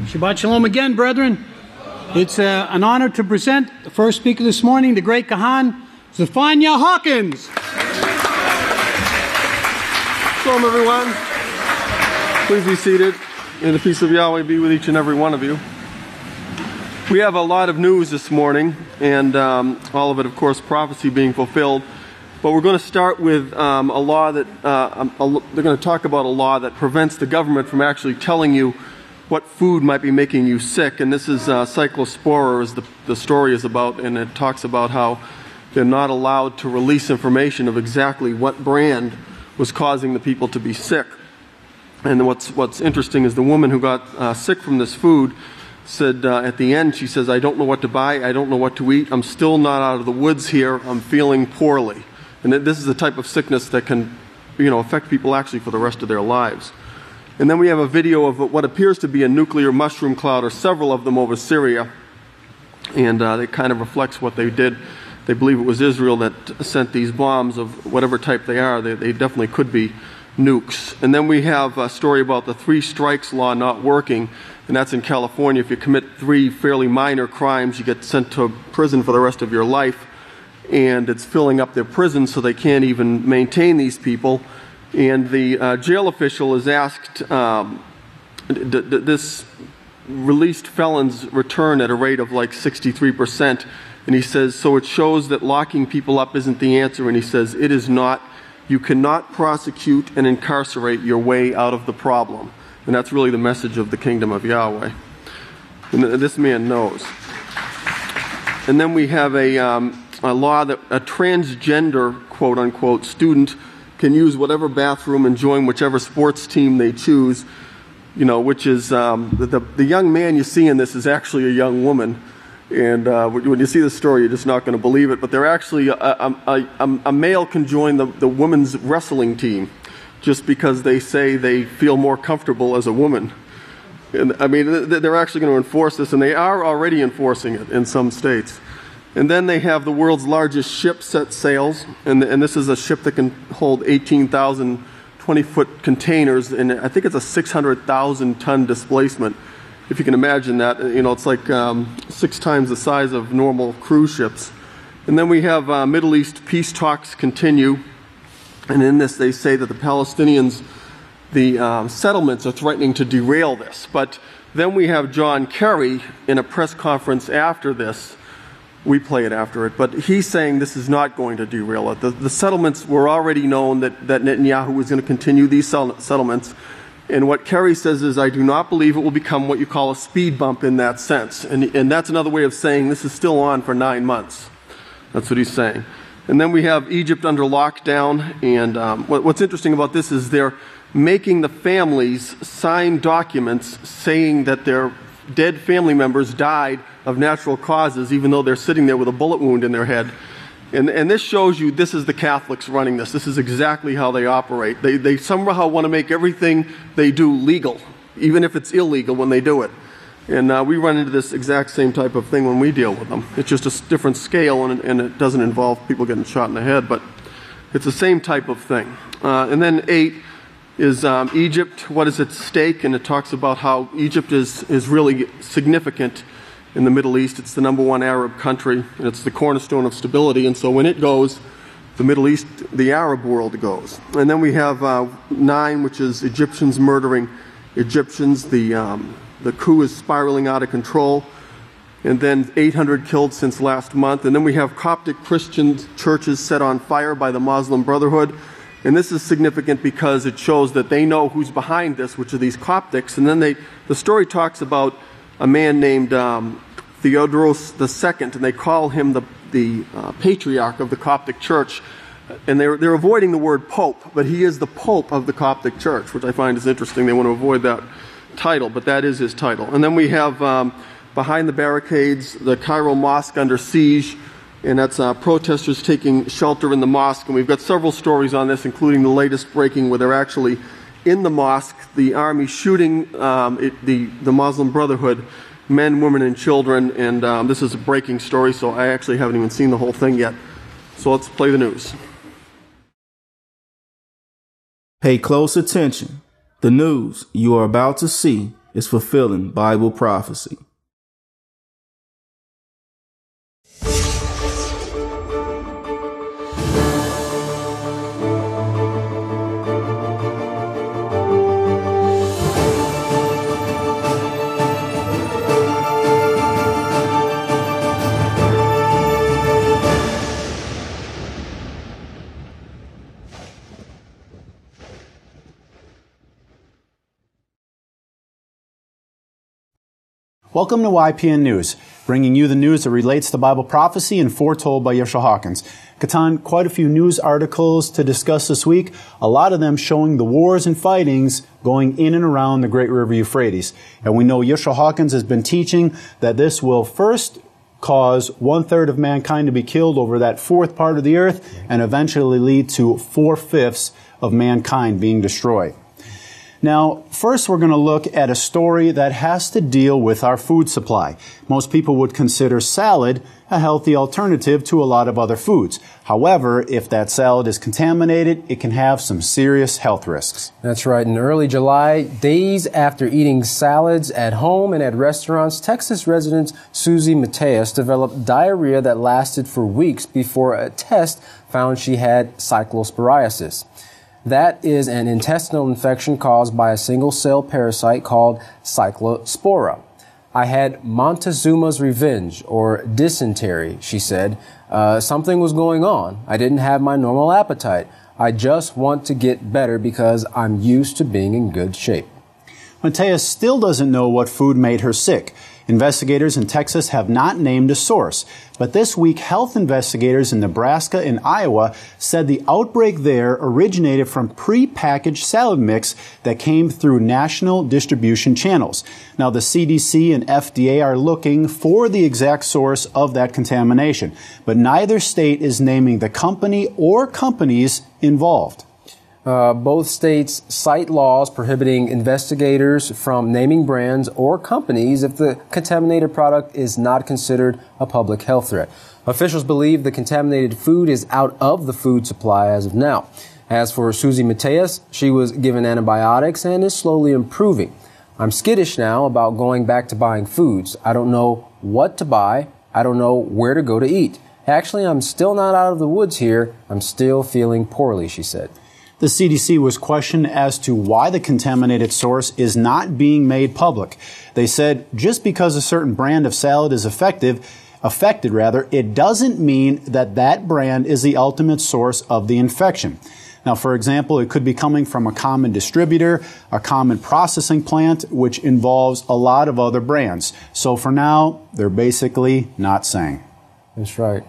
Shabbat Shalom again, brethren. It's an honor to present the first speaker this morning, the great Kahan, Zephaniah Hawkins. Shalom, everyone. Please be seated. May the peace of Yahweh be with each and every one of you. We have a lot of news this morning, and all of it, of course, prophecy being fulfilled. But we're going to start with a law that, they're going to talk about a law that prevents the government from actually telling you what food might be making you sick. And this is cyclospora, as the story is about, and it talks about how they're not allowed to release information of exactly what brand was causing the people to be sick. And what's interesting is the woman who got sick from this food said at the end, she says, "I don't know what to buy, I don't know what to eat, I'm still not out of the woods here, I'm feeling poorly." And this is the type of sickness that can, affect people actually for the rest of their lives. And then we have a video of what appears to be a nuclear mushroom cloud, or several of them, over Syria. And it kind of reflects what they did. They believe it was Israel that sent these bombs of whatever type they are. They definitely could be nukes. And then we have a story about the 3 strikes law not working, and that's in California. If you commit 3 fairly minor crimes, you get sent to prison for the rest of your life. And it's filling up their prisons so they can't even maintain these people. And the jail official is asked, this released felons return at a rate of like 63%. And he says, so it shows that locking people up isn't the answer. And he says, it is not. You cannot prosecute and incarcerate your way out of the problem. And that's really the message of the kingdom of Yahweh. And this man knows. And then we have a law that a transgender, quote unquote, student can use whatever bathroom and join whichever sports team they choose, which is, the young man you see in this is actually a young woman. And when you see the story, you're just not going to believe it. But they're actually, a male can join the women's wrestling team just because they say they feel more comfortable as a woman. And I mean, they're actually going to enforce this, and they are already enforcing it in some states. And then they have the world's largest ship set sails, and this is a ship that can hold 18,000 20-foot containers, and I think it's a 600,000-ton displacement. If you can imagine that, it's like 6 times the size of normal cruise ships. And then we have Middle East peace talks continue, and in this they say that the Palestinians, the settlements are threatening to derail this. But then we have John Kerry in a press conference after this. We play it after it, but he's saying this is not going to derail it. The settlements were already known that Netanyahu was going to continue these settlements. And what Kerry says is, I do not believe it will become what you call a speed bump in that sense. And that's another way of saying this is still on for 9 months. That's what he's saying. And then we have Egypt under lockdown. And what's interesting about this is they're making the families sign documents saying that their dead family members died of natural causes, even though they're sitting there with a bullet wound in their head. And this shows you this is the Catholics running this. This is exactly how they operate. They somehow want to make everything they do legal, even if it's illegal when they do it. And we run into this exact same type of thing when we deal with them. It's just a different scale, and it doesn't involve people getting shot in the head, but it's the same type of thing. And then 8 is Egypt, what is at stake, and it talks about how Egypt is really significant in the Middle East. It's the #1 Arab country, and it's the cornerstone of stability, and so when it goes, the Middle East, the Arab world goes. And then we have 9, which is Egyptians murdering Egyptians. The coup is spiraling out of control, and then 800 killed since last month. And then we have Coptic Christian churches set on fire by the Muslim Brotherhood. And this is significant because it shows that they know who's behind this, which are these Coptics. And then the story talks about a man named Theodorus II, and they call him the patriarch of the Coptic Church. And they're avoiding the word Pope, but he is the Pope of the Coptic Church, which I find is interesting. They want to avoid that title, but that is his title. And then we have behind the barricades the Cairo Mosque under siege, and that's protesters taking shelter in the mosque. And we've got several stories on this, including the latest breaking where they're actually in the mosque, the army shooting the Muslim Brotherhood, men, women, and children. And this is a breaking story, so I actually haven't even seen the whole thing yet. So let's play the news. Pay close attention. The news you are about to see is fulfilling Bible prophecy. Welcome to YPN News, bringing you the news that relates to Bible prophecy and foretold by Yisrayl Hawkins. Katan, quite a few news articles to discuss this week, a lot of them showing the wars and fightings going in and around the Great River Euphrates. And we know Yisrayl Hawkins has been teaching that this will first cause 1/3 of mankind to be killed over that fourth part of the earth and eventually lead to 4/5 of mankind being destroyed. Now, first we're going to look at a story that has to deal with our food supply. Most people would consider salad a healthy alternative to a lot of other foods. However, if that salad is contaminated, it can have some serious health risks. That's right. In early July, days after eating salads at home and at restaurants, Texas resident Susie Mateus developed diarrhea that lasted for weeks before a test found she had cyclosporiasis. That is an intestinal infection caused by a single-cell parasite called Cyclospora. I had Montezuma's revenge, or dysentery, she said. Something was going on. I didn't have my normal appetite. I just want to get better because I'm used to being in good shape. Mateus still doesn't know what food made her sick. Investigators in Texas have not named a source, but this week health investigators in Nebraska and Iowa said the outbreak there originated from pre-packaged salad mix that came through national distribution channels. Now the CDC and FDA are looking for the exact source of that contamination, but neither state is naming the company or companies involved. Both states cite laws prohibiting investigators from naming brands or companies if the contaminated product is not considered a public health threat. Officials believe the contaminated food is out of the food supply as of now. As for Susie Mateus, she was given antibiotics and is slowly improving. I'm skittish now about going back to buying foods. I don't know what to buy. I don't know where to go to eat. Actually, I'm still not out of the woods here. I'm still feeling poorly, she said. The CDC was questioned as to why the contaminated source is not being made public. They said just because a certain brand of salad is affected, it doesn't mean that that brand is the ultimate source of the infection. Now, for example, it could be coming from a common distributor, a common processing plant, which involves a lot of other brands. So for now, they're basically not saying. That's right.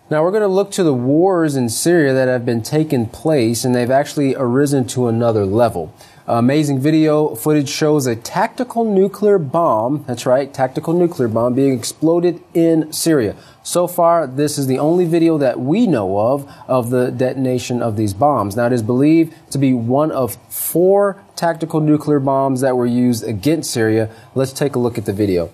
Now we're going to look to the wars in Syria that have been taking place, and they've actually arisen to another level. Amazing video footage shows a tactical nuclear bomb, that's right, tactical nuclear bomb being exploded in Syria. So far, this is the only video that we know of the detonation of these bombs. Now it is believed to be one of 4 tactical nuclear bombs that were used against Syria. Let's take a look at the video.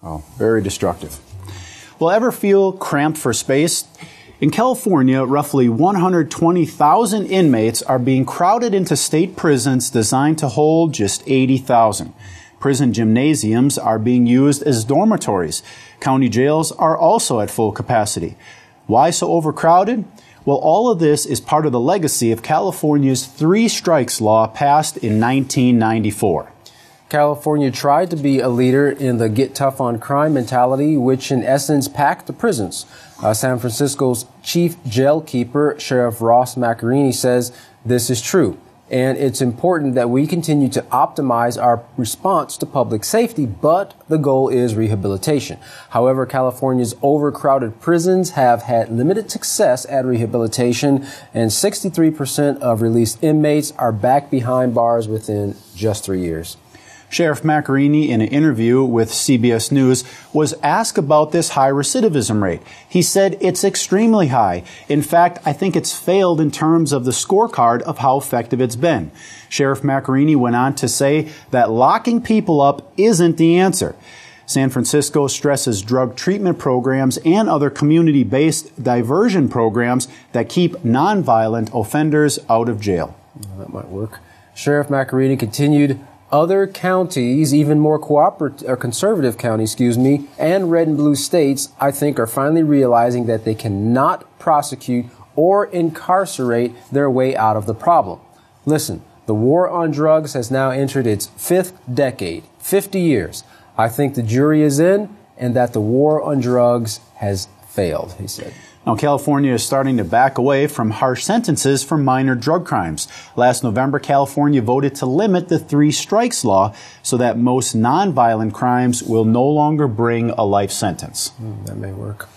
Oh, very destructive. Will ever feel cramped for space? In California, roughly 120,000 inmates are being crowded into state prisons designed to hold just 80,000. Prison gymnasiums are being used as dormitories. County jails are also at full capacity. Why so overcrowded? Well, all of this is part of the legacy of California's 3 strikes law passed in 1994. California tried to be a leader in the get tough on crime mentality, which in essence packed the prisons. San Francisco's chief jail keeper, Sheriff Ross Macarini, says this is true. And it's important that we continue to optimize our response to public safety, but the goal is rehabilitation. However, California's overcrowded prisons have had limited success at rehabilitation, and 63% of released inmates are back behind bars within just 3 years. Sheriff Macarini, in an interview with CBS News, was asked about this high recidivism rate. He said it's extremely high. In fact, I think it's failed in terms of the scorecard of how effective it's been. Sheriff Macarini went on to say that locking people up isn't the answer. San Francisco stresses drug treatment programs and other community-based diversion programs that keep nonviolent offenders out of jail. Well, that might work. Sheriff Macarini continued, other counties, even more conservative counties, and red and blue states, I think, are finally realizing that they cannot prosecute or incarcerate their way out of the problem. Listen, the war on drugs has now entered its 5th decade, 50 years. I think the jury is in and that the war on drugs has failed, he said. Now, California is starting to back away from harsh sentences for minor drug crimes. Last November, California voted to limit the 3 strikes law so that most nonviolent crimes will no longer bring a life sentence. That may work.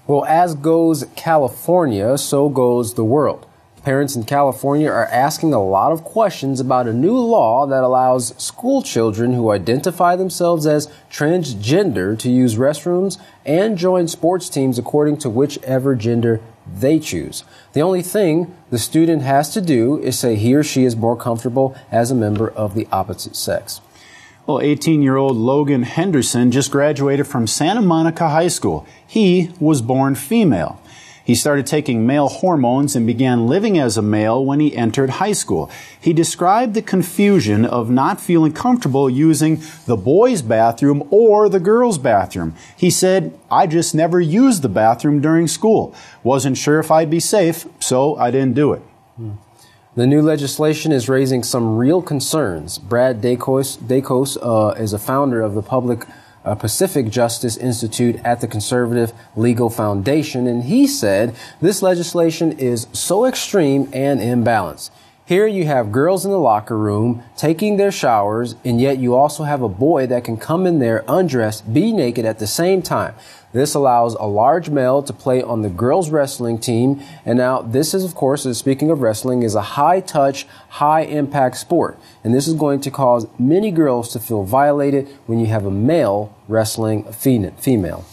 Well, as goes California, so goes the world. Parents in California are asking a lot of questions about a new law that allows school children who identify themselves as transgender to use restrooms and join sports teams according to whichever gender they choose. The only thing the student has to do is say he or she is more comfortable as a member of the opposite sex. Well, 18-year-old Logan Henderson just graduated from Santa Monica High School. He was born female. He started taking male hormones and began living as a male when he entered high school. He described the confusion of not feeling comfortable using the boys' bathroom or the girls' bathroom. He said, I just never used the bathroom during school. Wasn't sure if I'd be safe, so I didn't do it. The new legislation is raising some real concerns. Brad Dacos is a founder of the Pacific Justice Institute at the Conservative Legal Foundation, and he said this legislation is so extreme and imbalanced. Here you have girls in the locker room taking their showers, and yet you also have a boy that can come in there undressed, be naked at the same time. This allows a large male to play on the girls' wrestling team. And now this is, of course, speaking of wrestling, is a high-touch, high-impact sport. And this is going to cause many girls to feel violated when you have a male wrestling a female.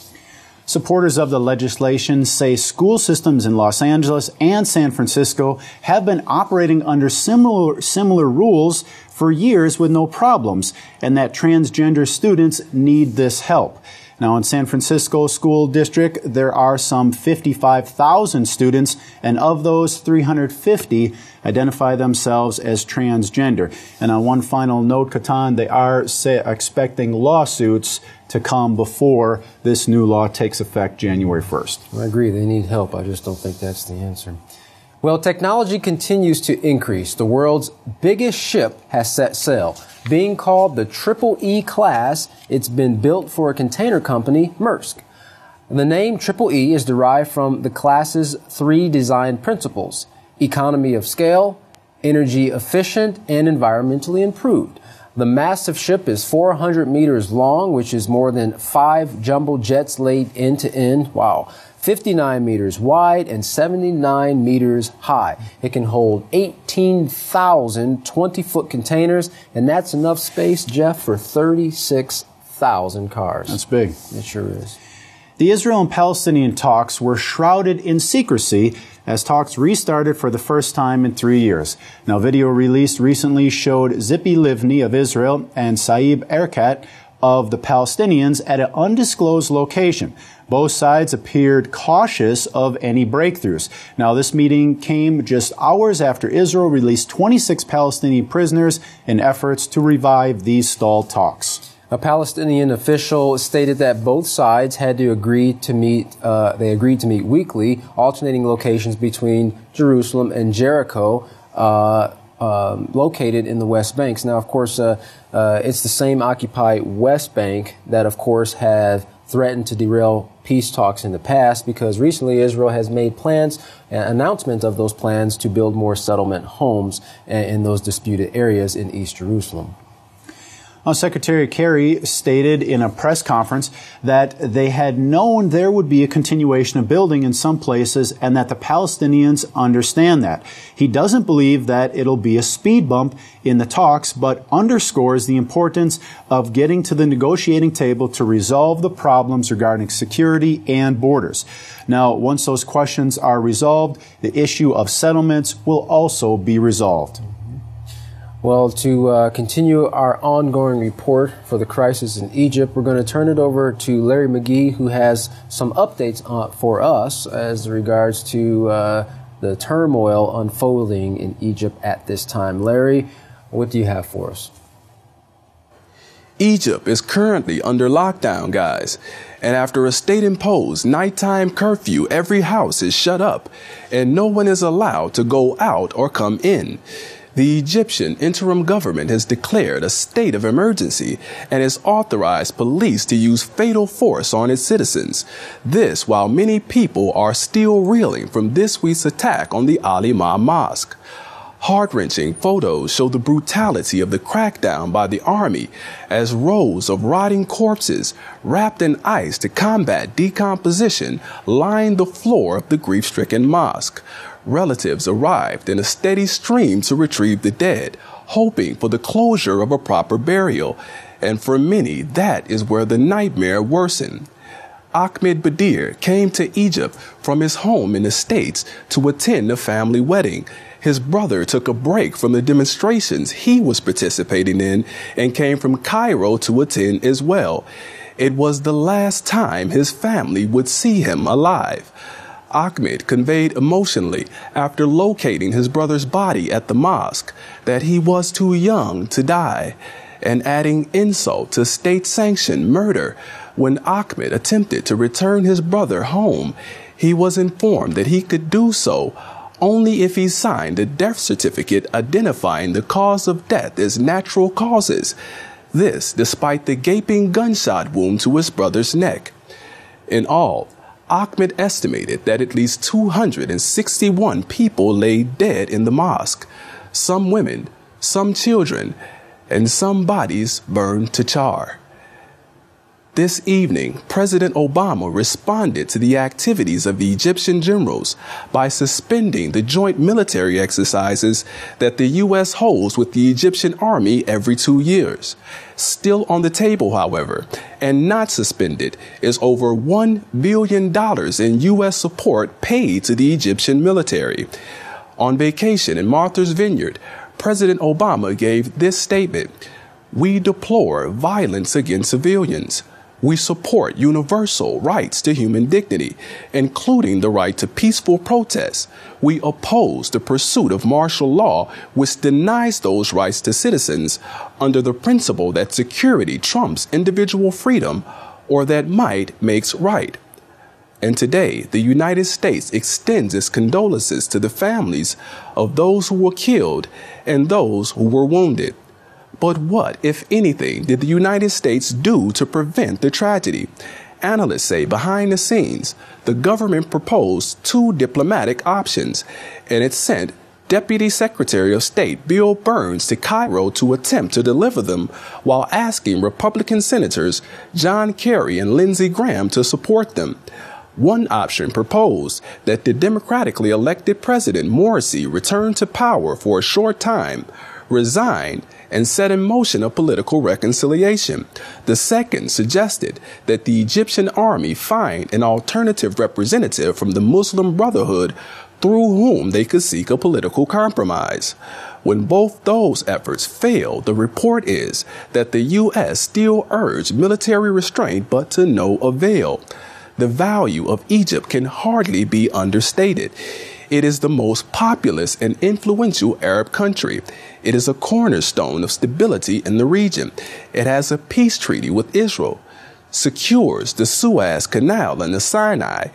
Supporters of the legislation say school systems in Los Angeles and San Francisco have been operating under similar rules for years with no problems, and that transgender students need this help. Now, in San Francisco School District, there are some 55,000 students, and of those, 350 identify themselves as transgender. And on one final note, Katan, they are expecting lawsuits to come before this new law takes effect January 1st. I agree. They need help. I just don't think that's the answer. Well, technology continues to increase. The world's biggest ship has set sail. Being called the Triple E class, it's been built for a container company, Maersk. The name Triple E is derived from the class's 3 design principles: economy of scale, energy efficient, and environmentally improved. The massive ship is 400 meters long, which is more than 5 jumbo jets laid end to end. Wow. 59 meters wide and 79 meters high. It can hold 18,000 20-foot containers, and that's enough space, Jeff, for 36,000 cars. That's big. It sure is. The Israel and Palestinian talks were shrouded in secrecy as talks restarted for the first time in 3 years. Now, video released recently showed Zippy Livni of Israel and Saeb Erekat of the Palestinians at an undisclosed location. Both sides appeared cautious of any breakthroughs. Now, this meeting came just hours after Israel released 26 Palestinian prisoners in efforts to revive these stalled talks. A Palestinian official stated that both sides had to agree to meet. They agreed to meet weekly, alternating locations between Jerusalem and Jericho. located in the West Bank. Now, of course, it's the same occupied West Bank that, of course, have threatened to derail peace talks in the past, because recently Israel has made plans, announcement of those plans to build more settlement homes in those disputed areas in East Jerusalem. Secretary Kerry stated in a press conference that they had known there would be a continuation of building in some places and that the Palestinians understand that. He doesn't believe that it'll be a speed bump in the talks, but underscores the importance of getting to the negotiating table to resolve the problems regarding security and borders. Now, once those questions are resolved, the issue of settlements will also be resolved. Well, to continue our ongoing report for the crisis in Egypt, we're going to turn it over to Larry McGee, who has some updates for us as regards to the turmoil unfolding in Egypt at this time. Larry, what do you have for us? Egypt is currently under lockdown, guys. And after a state-imposed nighttime curfew, every house is shut up and no one is allowed to go out or come in. The Egyptian interim government has declared a state of emergency and has authorized police to use fatal force on its citizens. This while many people are still reeling from this week's attack on the Al-Imam Mosque. Heart-wrenching photos show the brutality of the crackdown by the army as rows of rotting corpses wrapped in ice to combat decomposition line the floor of the grief-stricken mosque. Relatives arrived in a steady stream to retrieve the dead, hoping for the closure of a proper burial, and for many that is where the nightmare worsened. Ahmed Badir came to Egypt from his home in the States to attend a family wedding. His brother took a break from the demonstrations he was participating in and came from Cairo to attend as well. It was the last time his family would see him alive. Ahmed conveyed emotionally after locating his brother's body at the mosque that he was too young to die, and adding insult to state-sanctioned murder. When Ahmed attempted to return his brother home, he was informed that he could do so only if he signed a death certificate identifying the cause of death as natural causes. This despite the gaping gunshot wound to his brother's neck. In all, Ahmed estimated that at least 261 people lay dead in the mosque, some women, some children, and some bodies burned to char. This evening, President Obama responded to the activities of the Egyptian generals by suspending the joint military exercises that the U.S. holds with the Egyptian army every 2 years. Still on the table, however, and not suspended, is over $1 billion in U.S. support paid to the Egyptian military. On vacation in Martha's Vineyard, President Obama gave this statement: "We deplore violence against civilians. We support universal rights to human dignity, including the right to peaceful protest. We oppose the pursuit of martial law, which denies those rights to citizens under the principle that security trumps individual freedom or that might makes right." And today, the United States extends its condolences to the families of those who were killed and those who were wounded. But what, if anything, did the United States do to prevent the tragedy? Analysts say behind the scenes, the government proposed 2 diplomatic options, and it sent Deputy Secretary of State Bill Burns to Cairo to attempt to deliver them, while asking Republican Senators John Kerry and Lindsey Graham to support them. One option proposed that the democratically elected President Morsi return to power for a short time, resign, and set in motion a political reconciliation. The second suggested that the Egyptian army find an alternative representative from the Muslim Brotherhood through whom they could seek a political compromise. When both those efforts failed, the report is that the U.S. still urged military restraint, but to no avail. The value of Egypt can hardly be understated. It is the most populous and influential Arab country. It is a cornerstone of stability in the region. It has a peace treaty with Israel. secures the Suez Canal and the Sinai,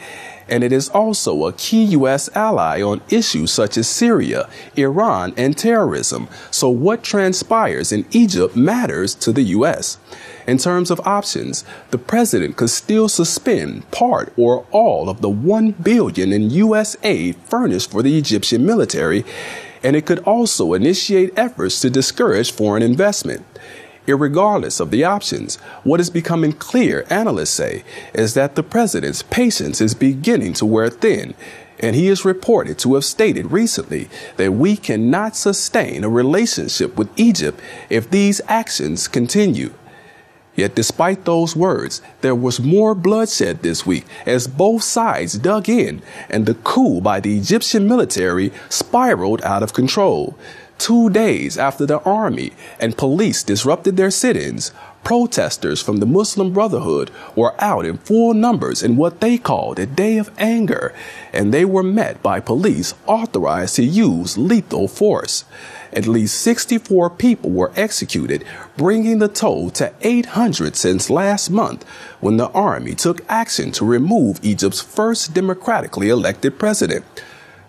and it is also a key U.S. ally on issues such as Syria, Iran, and terrorism. So what transpires in Egypt matters to the U.S. In terms of options, the president could still suspend part or all of the $1 billion in U.S. aid furnished for the Egyptian military, and it could also initiate efforts to discourage foreign investment. Irregardless of the options, what is becoming clear, analysts say, is that the president's patience is beginning to wear thin, and he is reported to have stated recently that we cannot sustain a relationship with Egypt if these actions continue. Yet despite those words, there was more bloodshed this week as both sides dug in and the coup by the Egyptian military spiraled out of control. 2 days after the army and police disrupted their sit-ins, protesters from the Muslim Brotherhood were out in full numbers in what they called a day of anger, and they were met by police authorized to use lethal force. At least 64 people were executed, bringing the toll to 800 since last month when the army took action to remove Egypt's first democratically elected president.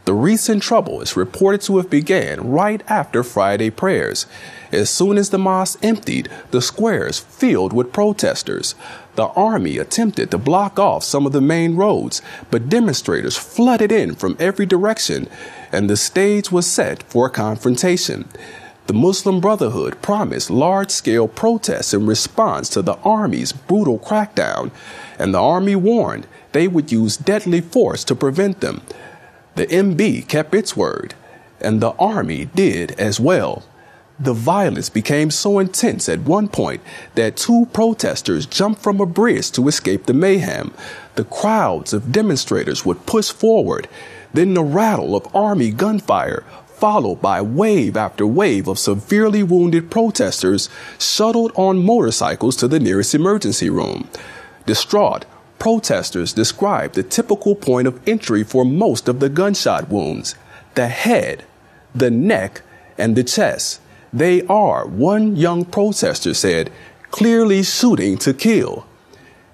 The recent trouble is reported to have began right after Friday prayers. As soon as the mosque emptied, the squares filled with protesters. The army attempted to block off some of the main roads, but demonstrators flooded in from every direction, and the stage was set for a confrontation. The Muslim Brotherhood promised large-scale protests in response to the army's brutal crackdown, and the army warned they would use deadly force to prevent them. The MB kept its word, and the army did as well. The violence became so intense at one point that 2 protesters jumped from a bridge to escape the mayhem. The crowds of demonstrators would push forward, then the rattle of army gunfire, followed by wave after wave of severely wounded protesters shuttled on motorcycles to the nearest emergency room. Distraught, protesters described the typical point of entry for most of the gunshot wounds: the head, the neck, and the chest. They are, one young protester said, clearly shooting to kill.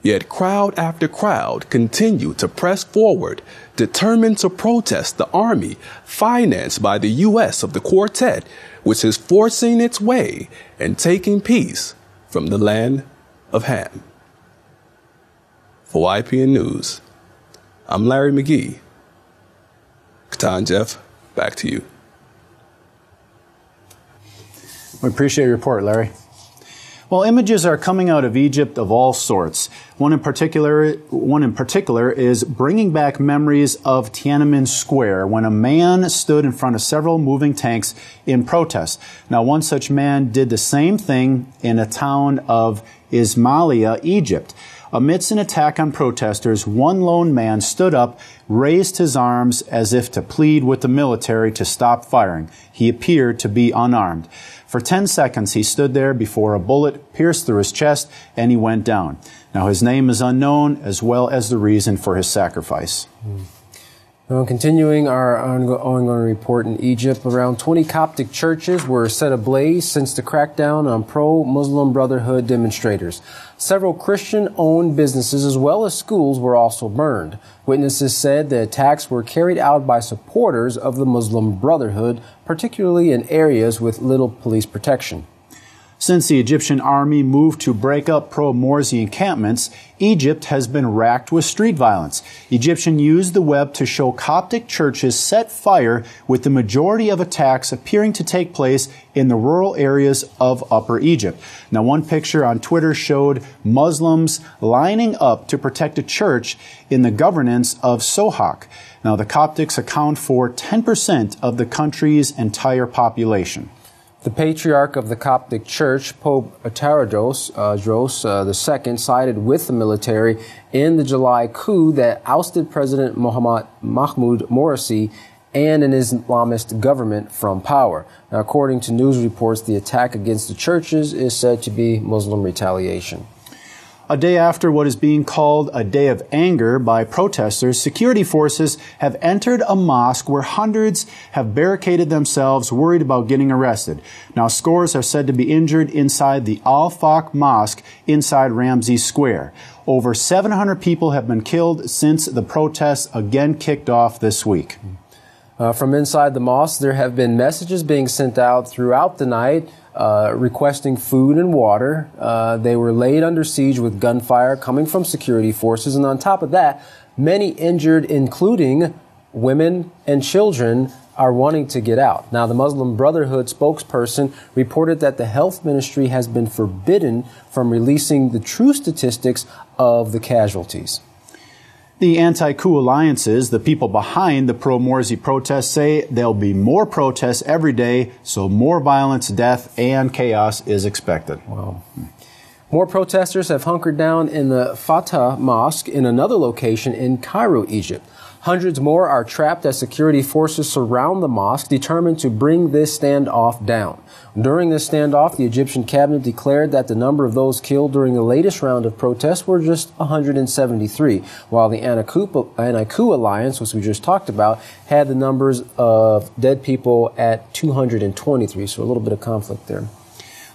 Yet crowd after crowd continued to press forward, determined to protest the army, financed by the U.S. of the quartet, which is forcing its way and taking peace from the land of Ham. For YPN News, I'm Larry McGee. Katan Jeff, back to you. We appreciate your report, Larry. Well, images are coming out of Egypt of all sorts. One in particular is bringing back memories of Tiananmen Square when a man stood in front of several moving tanks in protest. Now, one such man did the same thing in a town of Ismailia, Egypt. Amidst an attack on protesters, one lone man stood up, raised his arms as if to plead with the military to stop firing. He appeared to be unarmed. For 10 seconds, he stood there before a bullet pierced through his chest, and he went down. Now, his name is unknown, as well as the reason for his sacrifice. Now, continuing our ongoing report in Egypt, around 20 Coptic churches were set ablaze since the crackdown on pro-Muslim Brotherhood demonstrators. Several Christian-owned businesses as well as schools were also burned. Witnesses said the attacks were carried out by supporters of the Muslim Brotherhood, particularly in areas with little police protection. Since the Egyptian army moved to break up pro-Morsi encampments, Egypt has been racked with street violence. Egyptians used the web to show Coptic churches set fire, with the majority of attacks appearing to take place in the rural areas of Upper Egypt. Now, one picture on Twitter showed Muslims lining up to protect a church in the governance of Sohak. Now, the Coptics account for 10% of the country's entire population. The Patriarch of the Coptic Church, Pope Tawadros II, sided with the military in the July coup that ousted President Mahmoud Morsi and an Islamist government from power. Now, according to news reports, the attack against the churches is said to be Muslim retaliation. A day after what is being called a day of anger by protesters, security forces have entered a mosque where hundreds have barricaded themselves, worried about getting arrested. Now, scores are said to be injured inside the Al-Faq Mosque inside Ramsey Square. Over 700 people have been killed since the protests again kicked off this week. From inside the mosque, there have been messages being sent out throughout the night requesting food and water. They were laid under siege with gunfire coming from security forces. And on top of that, many injured, including women and children, are wanting to get out. Now, the Muslim Brotherhood spokesperson reported that the health ministry has been forbidden from releasing the true statistics of the casualties. The anti-coup alliances, the people behind the pro-Morsi protests, say there'll be more protests every day, so more violence, death, and chaos is expected. Wow. More protesters have hunkered down in the Fatah Mosque in another location in Cairo, Egypt. Hundreds more are trapped as security forces surround the mosque, determined to bring this standoff down. During this standoff, the Egyptian cabinet declared that the number of those killed during the latest round of protests were just 173, while the anti-coup alliance, which we just talked about, had the numbers of dead people at 223, so a little bit of conflict there.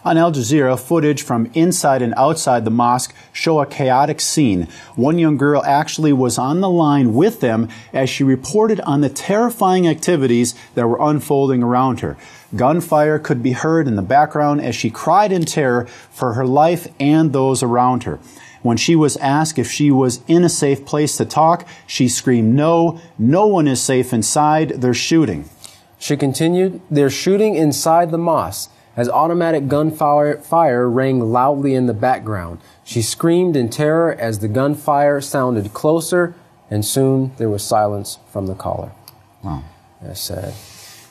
On Al Jazeera, footage from inside and outside the mosque show a chaotic scene. One young girl actually was on the line with them as she reported on the terrifying activities that were unfolding around her. Gunfire could be heard in the background as she cried in terror for her life and those around her. When she was asked if she was in a safe place to talk, she screamed, "No, no one is safe inside. They're shooting." She continued, "They're shooting inside the mosque," as automatic gunfire rang loudly in the background. She screamed in terror as the gunfire sounded closer, and soon there was silence from the caller. Wow. That's sad.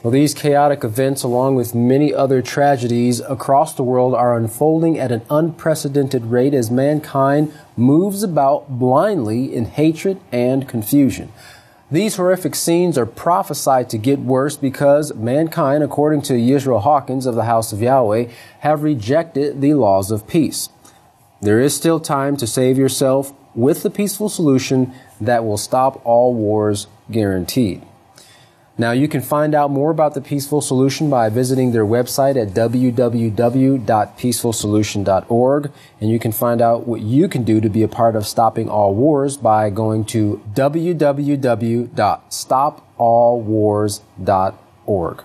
Well, these chaotic events, along with many other tragedies across the world, are unfolding at an unprecedented rate as mankind moves about blindly in hatred and confusion. These horrific scenes are prophesied to get worse because mankind, according to Yisrayl Hawkins of the House of Yahweh, have rejected the laws of peace. There is still time to save yourself with the peaceful solution that will stop all wars, guaranteed. Now, you can find out more about the Peaceful Solution by visiting their website at www.peacefulsolution.org. And you can find out what you can do to be a part of stopping all wars by going to www.stopallwars.org.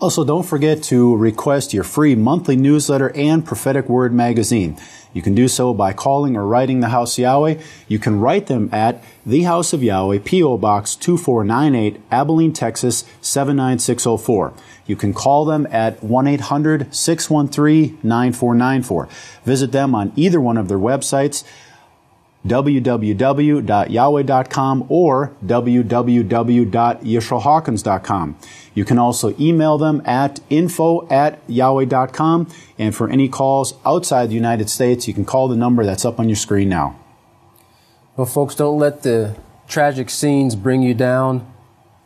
Also, don't forget to request your free monthly newsletter and Prophetic Word magazine. You can do so by calling or writing the House of Yahweh. You can write them at the House of Yahweh, P.O. Box 2498, Abilene, Texas 79604. You can call them at 1-800-613-9494. Visit them on either one of their websites, www.yahweh.com or www.yisraelhawkins.com. You can also email them at info@yahweh.com. And for any calls outside the United States, you can call the number that's up on your screen now. Well, folks, don't let the tragic scenes bring you down.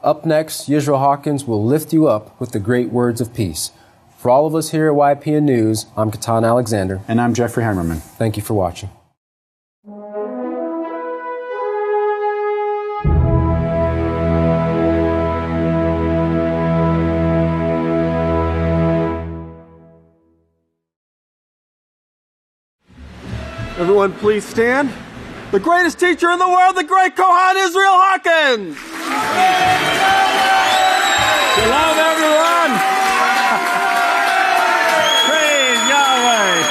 Up next, Yisrayl Hawkins will lift you up with the great words of peace. For all of us here at YPN News, I'm Katan Alexander. And I'm Jeffrey Heimerman. Thank you for watching. Everyone, please stand. The greatest teacher in the world, the great Kohan Yisrayl Hawkins. Shalom, everyone. Praise Yahweh.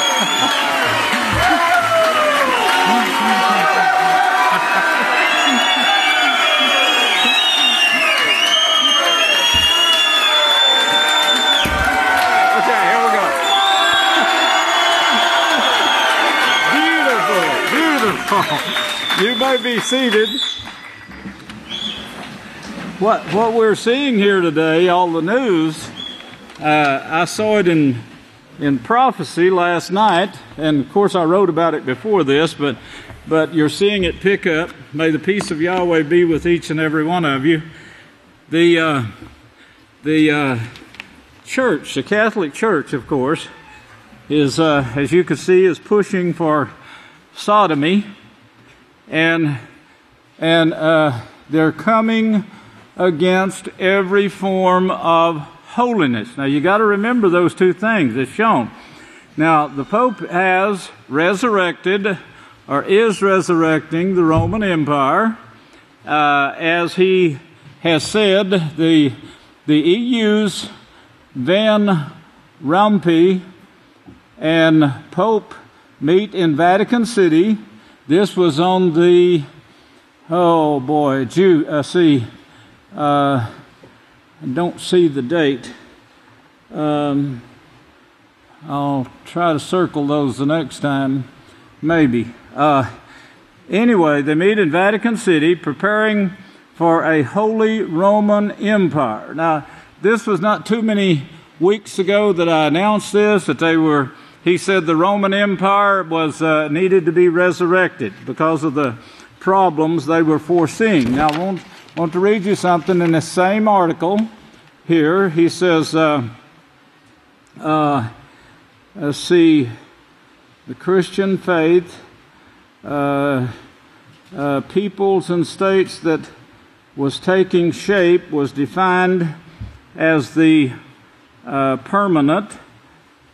Okay, here we go. Beautiful. You may be seated. What we're seeing here today, all the news, I saw it in prophecy last night, and of course I wrote about it before this, but you're seeing it pick up. May the peace of Yahweh be with each and every one of you. The church, the Catholic Church, of course, is as you can see, is pushing for sodomy, and they're coming against every form of holiness. Now, you got to remember those two things as shown. Now, the Pope has resurrected, or is resurrecting, the Roman Empire. As he has said, the EU's Van Rompuy and Pope meet in Vatican City. This was on the, I don't see the date. I'll try to circle those the next time, maybe. Anyway, they meet in Vatican City preparing for a Holy Roman Empire. Now, this was not too many weeks ago that I announced this, that he said the Roman Empire was needed to be resurrected because of the problems they were foreseeing. Now, I want to read you something in the same article here. He says, let's see, the Christian faith, peoples and states that was taking shape was defined as the permanent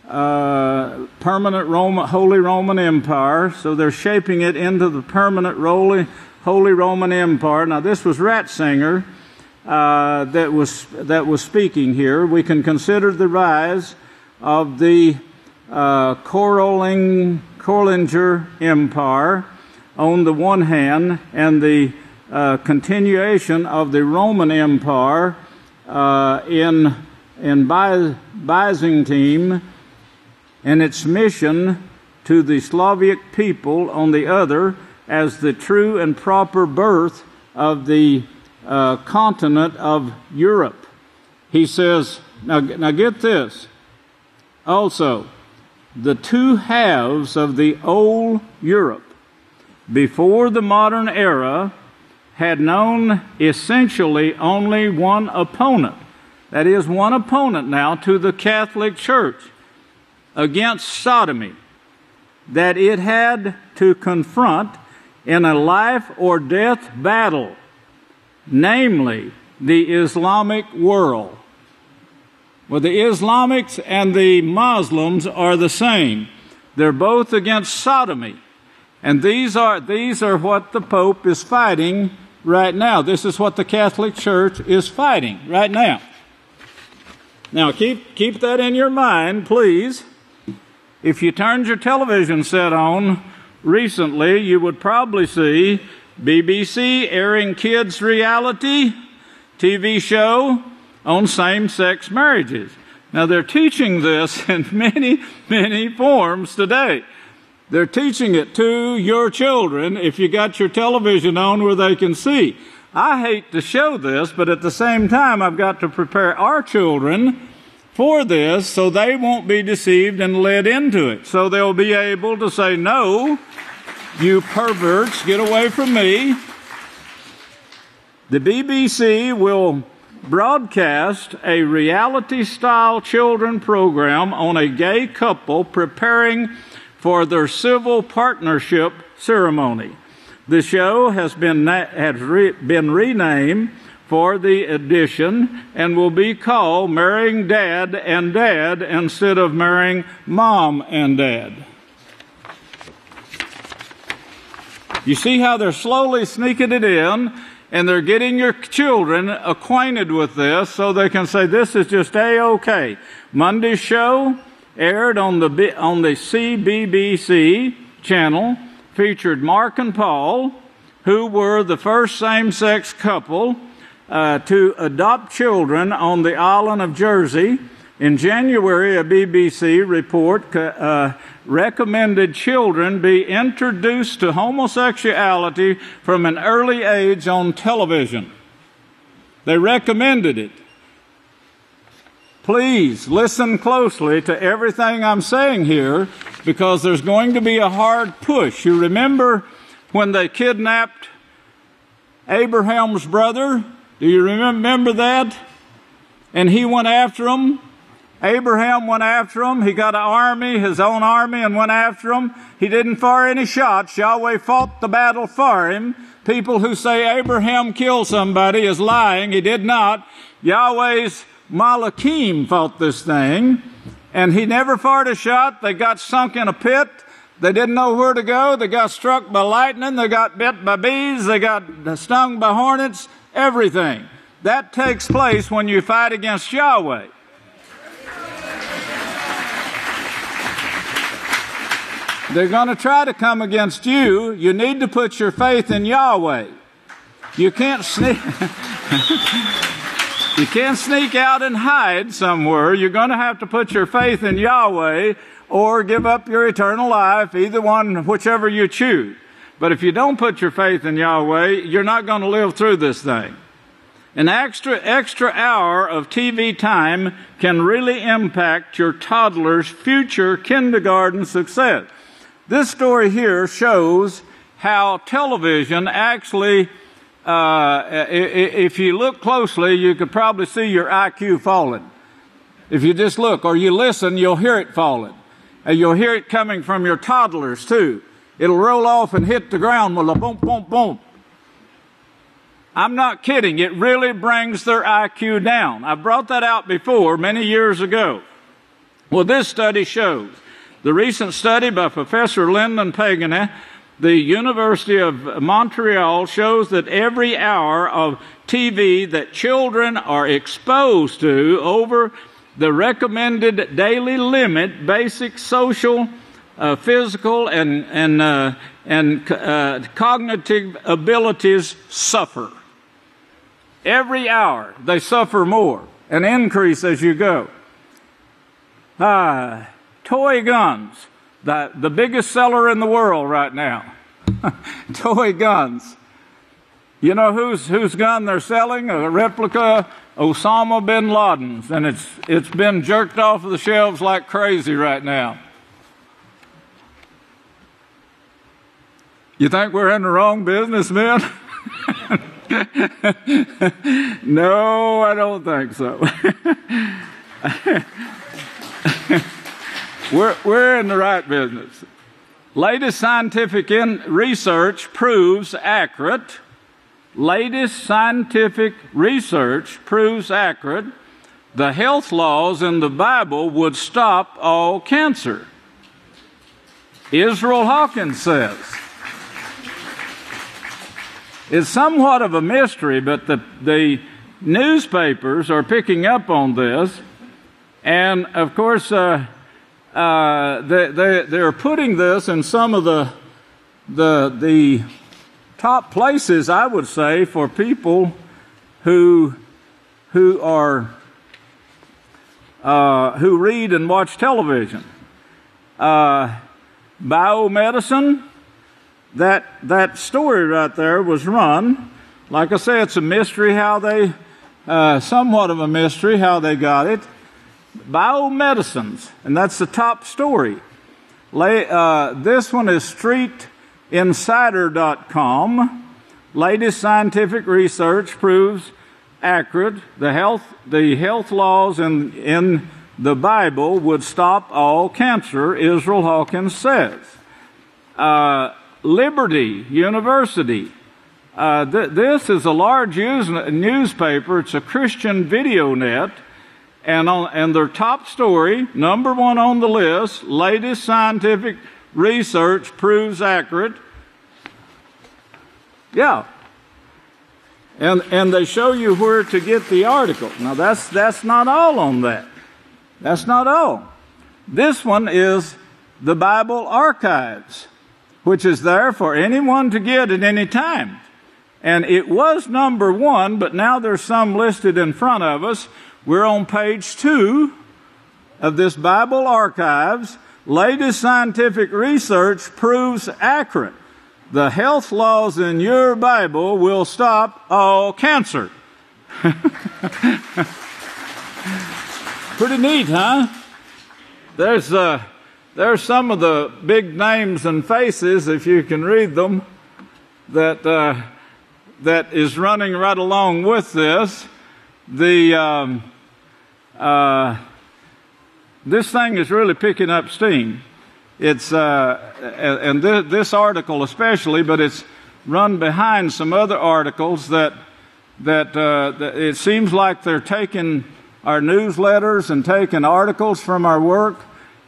Holy Roman Empire. So they're shaping it into the permanent Holy Roman Empire. Now, this was Ratzinger that was speaking here. We can consider the rise of the Carolingian Empire on the one hand, and the continuation of the Roman Empire in Byzantium, and its mission to the Slavic people on the other, as the true and proper birth of the continent of Europe. He says, now get this, also, the two halves of the old Europe before the modern era had known essentially only one opponent. That is, one opponent now to the Catholic Church against sodomy, that it had to confront in a life or death battle, namely the Islamic world. Well, the Islamics and the Muslims are the same. They're both against sodomy. And these are what the Pope is fighting right now. This is what the Catholic Church is fighting right now. Now, keep that in your mind, please. If you turned your television set on recently, you would probably see BBC airing kids' reality TV show on same-sex marriages. Now, they're teaching this in many, many forms today. They're teaching it to your children if you got your television on where they can see. I hate to show this, but at the same time, I've got to prepare our children for this so they won't be deceived and led into it. So they'll be able to say, no, you perverts, get away from me. The BBC will broadcast a reality-style children program on a gay couple preparing for their civil partnership ceremony. The show has been renamed for the edition and will be called Marrying Dad and Dad instead of Marrying Mom and Dad. You see how they're slowly sneaking it in, and they're getting your children acquainted with this so they can say, this is just A-OK. Monday's show aired on the CBBC channel, featured Mark and Paul, who were the first same-sex couple to adopt children on the island of Jersey. In January, a BBC report recommended children be introduced to homosexuality from an early age on television. They recommended it. Please listen closely to everything I'm saying here, because there's going to be a hard push. You remember when they kidnapped Abraham's brother? Do you remember that? And he went after them, Abraham went after him. He got an army, his own army, and went after him. He didn't fire any shots. Yahweh fought the battle for him. People who say Abraham killed somebody is lying. He did not. Yahweh's Malachim fought this thing, and he never fired a shot. They got sunk in a pit. They didn't know where to go. They got struck by lightning. They got bit by bees. They got stung by hornets. Everything. That takes place when you fight against Yahweh. They're going to try to come against you. You need to put your faith in Yahweh. You can't sneak you can't sneak out and hide somewhere. You're going to have to put your faith in Yahweh or give up your eternal life, either one, whichever you choose. But if you don't put your faith in Yahweh, you're not going to live through this thing. An extra hour of TV time can really impact your toddler's future kindergarten success. This story here shows how television actually, if you look closely, you could probably see your IQ falling. If you just look or you listen, you'll hear it falling. And you'll hear it coming from your toddlers too. It'll roll off and hit the ground with a boom, boom, boom. I'm not kidding. It really brings their IQ down. I brought that out before many years ago. Well, this study shows. The recent study by Professor Lyndon Pagany, the University of Montreal, shows that every hour of TV that children are exposed to over the recommended daily limit, basic social, physical, and cognitive abilities suffer. Every hour they suffer more and increase as you go. Toy guns, the biggest seller in the world right now. Toy guns. You know whose gun they're selling? A replica Osama bin Laden's, and it's been jerked off of the shelves like crazy right now. You think we're in the wrong business, men? No, I don't think so. We're in the right business. Latest scientific research proves accurate. Latest scientific research proves accurate. The health laws in the Bible would stop all cancer. Yisrayl Hawkins says. It's somewhat of a mystery, but the newspapers are picking up on this. And, of course, they're putting this in some of the top places, I would say, for people who read and watch television. Biomedicine, that story right there was run. Like I say, it's a mystery how they, somewhat of a mystery how they got it. Biomedicines, and that's the top story. This one is streetinsider.com. Latest scientific research proves accurate. The health laws in the Bible would stop all cancer, Yisrayl Hawkins says. Liberty University. This is a large newspaper. It's a Christian video net. And their top story, number one on the list, latest scientific research proves accurate. Yeah. And they show you where to get the article. Now that's not all on that. That's not all. This one is the Bible Archives, which is there for anyone to get at any time. And it was number one, but now there's some listed in front of us. We're on page 2 of this Bible Archives. Latest scientific research proves accurate. The health laws in your Bible will stop all cancer. Pretty neat, huh? There's some of the big names and faces, if you can read them, that is running right this thing is really picking up steam. It's and this article especially, but it's run behind some other articles that it seems like they're taking our newsletters and taking articles from our work,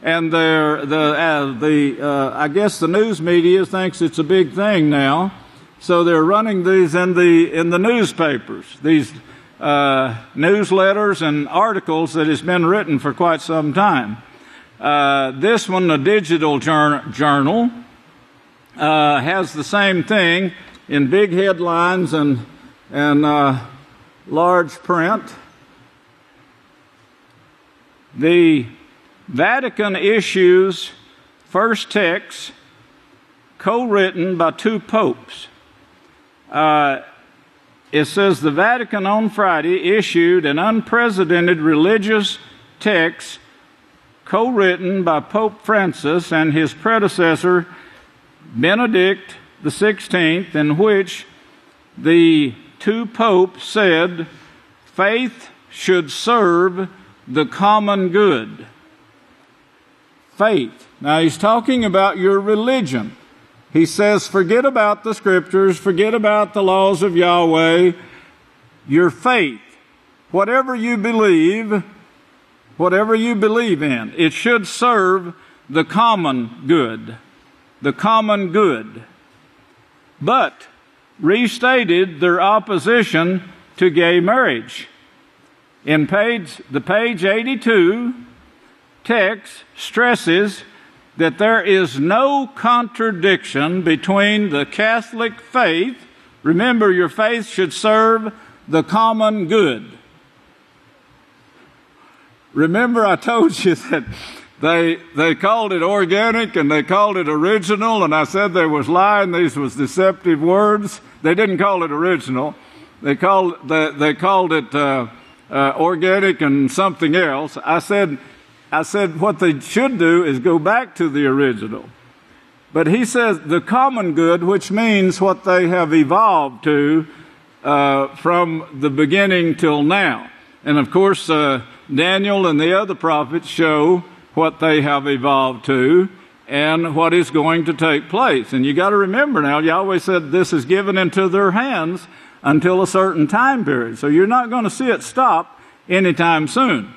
and I guess the news media thinks it's a big thing now, so they're running these in the newspapers, these newsletters and articles that has been written for quite some time. This one, the digital journal, has the same thing in big headlines and large print. The Vatican issues first text co-written by two popes. It says the Vatican on Friday issued an unprecedented religious text co-written by Pope Francis and his predecessor Benedict XVI, in which the two popes said faith should serve the common good. Faith. Now he's talking about your religion. He says forget about the scriptures, forget about the laws of Yahweh. Your faith, whatever you believe in, it should serve the common good. The common good. But restated their opposition to gay marriage. In page 82, text stresses that there is no contradiction between the Catholic faith. Remember, your faith should serve the common good. Remember, I told you that they called it organic and they called it original, and I said they was lying. These was deceptive words. They didn't call it original. They called it organic and something else. I said what they should do is go back to the original. But he says the common good, which means what they have evolved to from the beginning till now. And of course, Daniel and the other prophets show what they have evolved to and what is going to take place. And you got to remember now, Yahweh said this is given into their hands until a certain time period. So you're not going to see it stop anytime soon.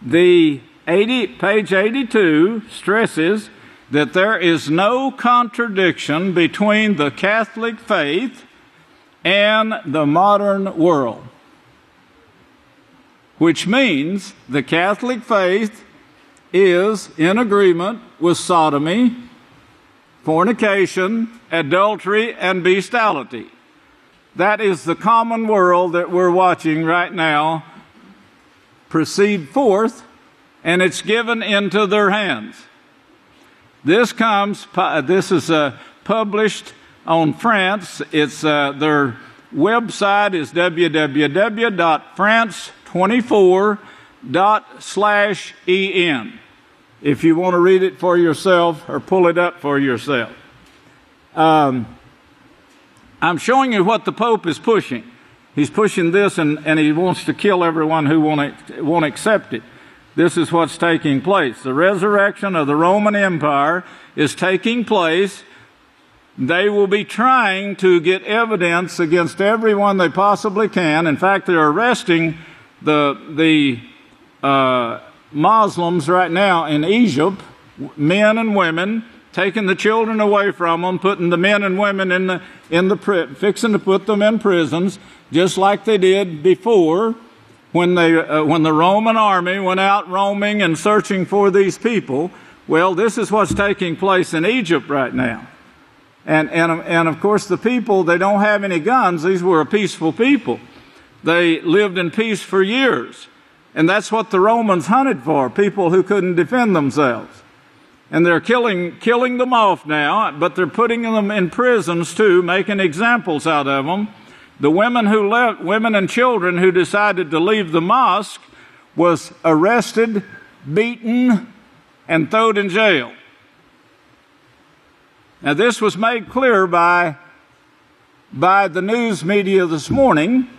Page 82 stresses that there is no contradiction between the Catholic faith and the modern world, which means the Catholic faith is in agreement with sodomy, fornication, adultery, and bestiality. That is the common world that we're watching right now proceed forth, and it's given into their hands. This is published on France. It's their website is www.france24.en. If you want to read it for yourself or pull it up for yourself. I'm showing you what the Pope is pushing. He's pushing this, and he wants to kill everyone who won't accept it. This is what's taking place. The resurrection of the Roman Empire is taking place. They will be trying to get evidence against everyone they possibly can. In fact, they're arresting the Muslims right now in Egypt, men and women, taking the children away from them, putting the men and women fixing to put them in prisons, just like they did before when the Roman army went out roaming and searching for these people. Well, this is what's taking place in Egypt right now. And of course, the people, they don't have any guns. These were a peaceful people. They lived in peace for years. And that's what the Romans hunted for, people who couldn't defend themselves. And they're killing them off now, but they're putting them in prisons too, making examples out of them. The women and children who decided to leave the mosque was arrested, beaten, and thrown in jail. Now, this was made clear by the news media this morning,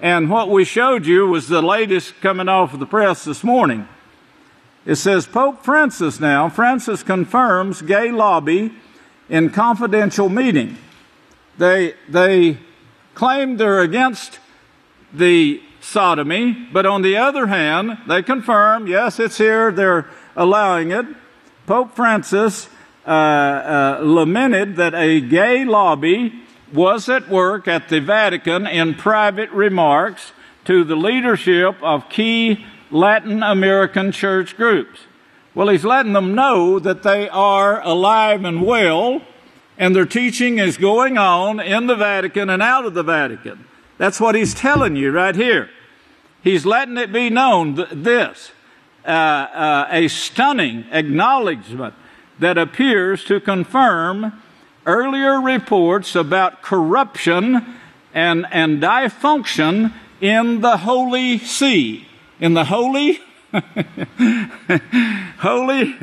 And what we showed you was the latest coming off of the press this morning. It says, Pope Francis confirms gay lobby in confidential meeting. They claim they're against the sodomy, but on the other hand, they confirm, yes, it's here, they're allowing it. Pope Francis lamented that a gay lobby was at work at the Vatican in private remarks to the leadership of key Latin American church groups. Well, he's letting them know that they are alive and well, and their teaching is going on in the Vatican and out of the Vatican. That's what he's telling you right here. He's letting it be known a stunning acknowledgement that appears to confirm earlier reports about corruption and dysfunction in the Holy See. In the Holy? Holy?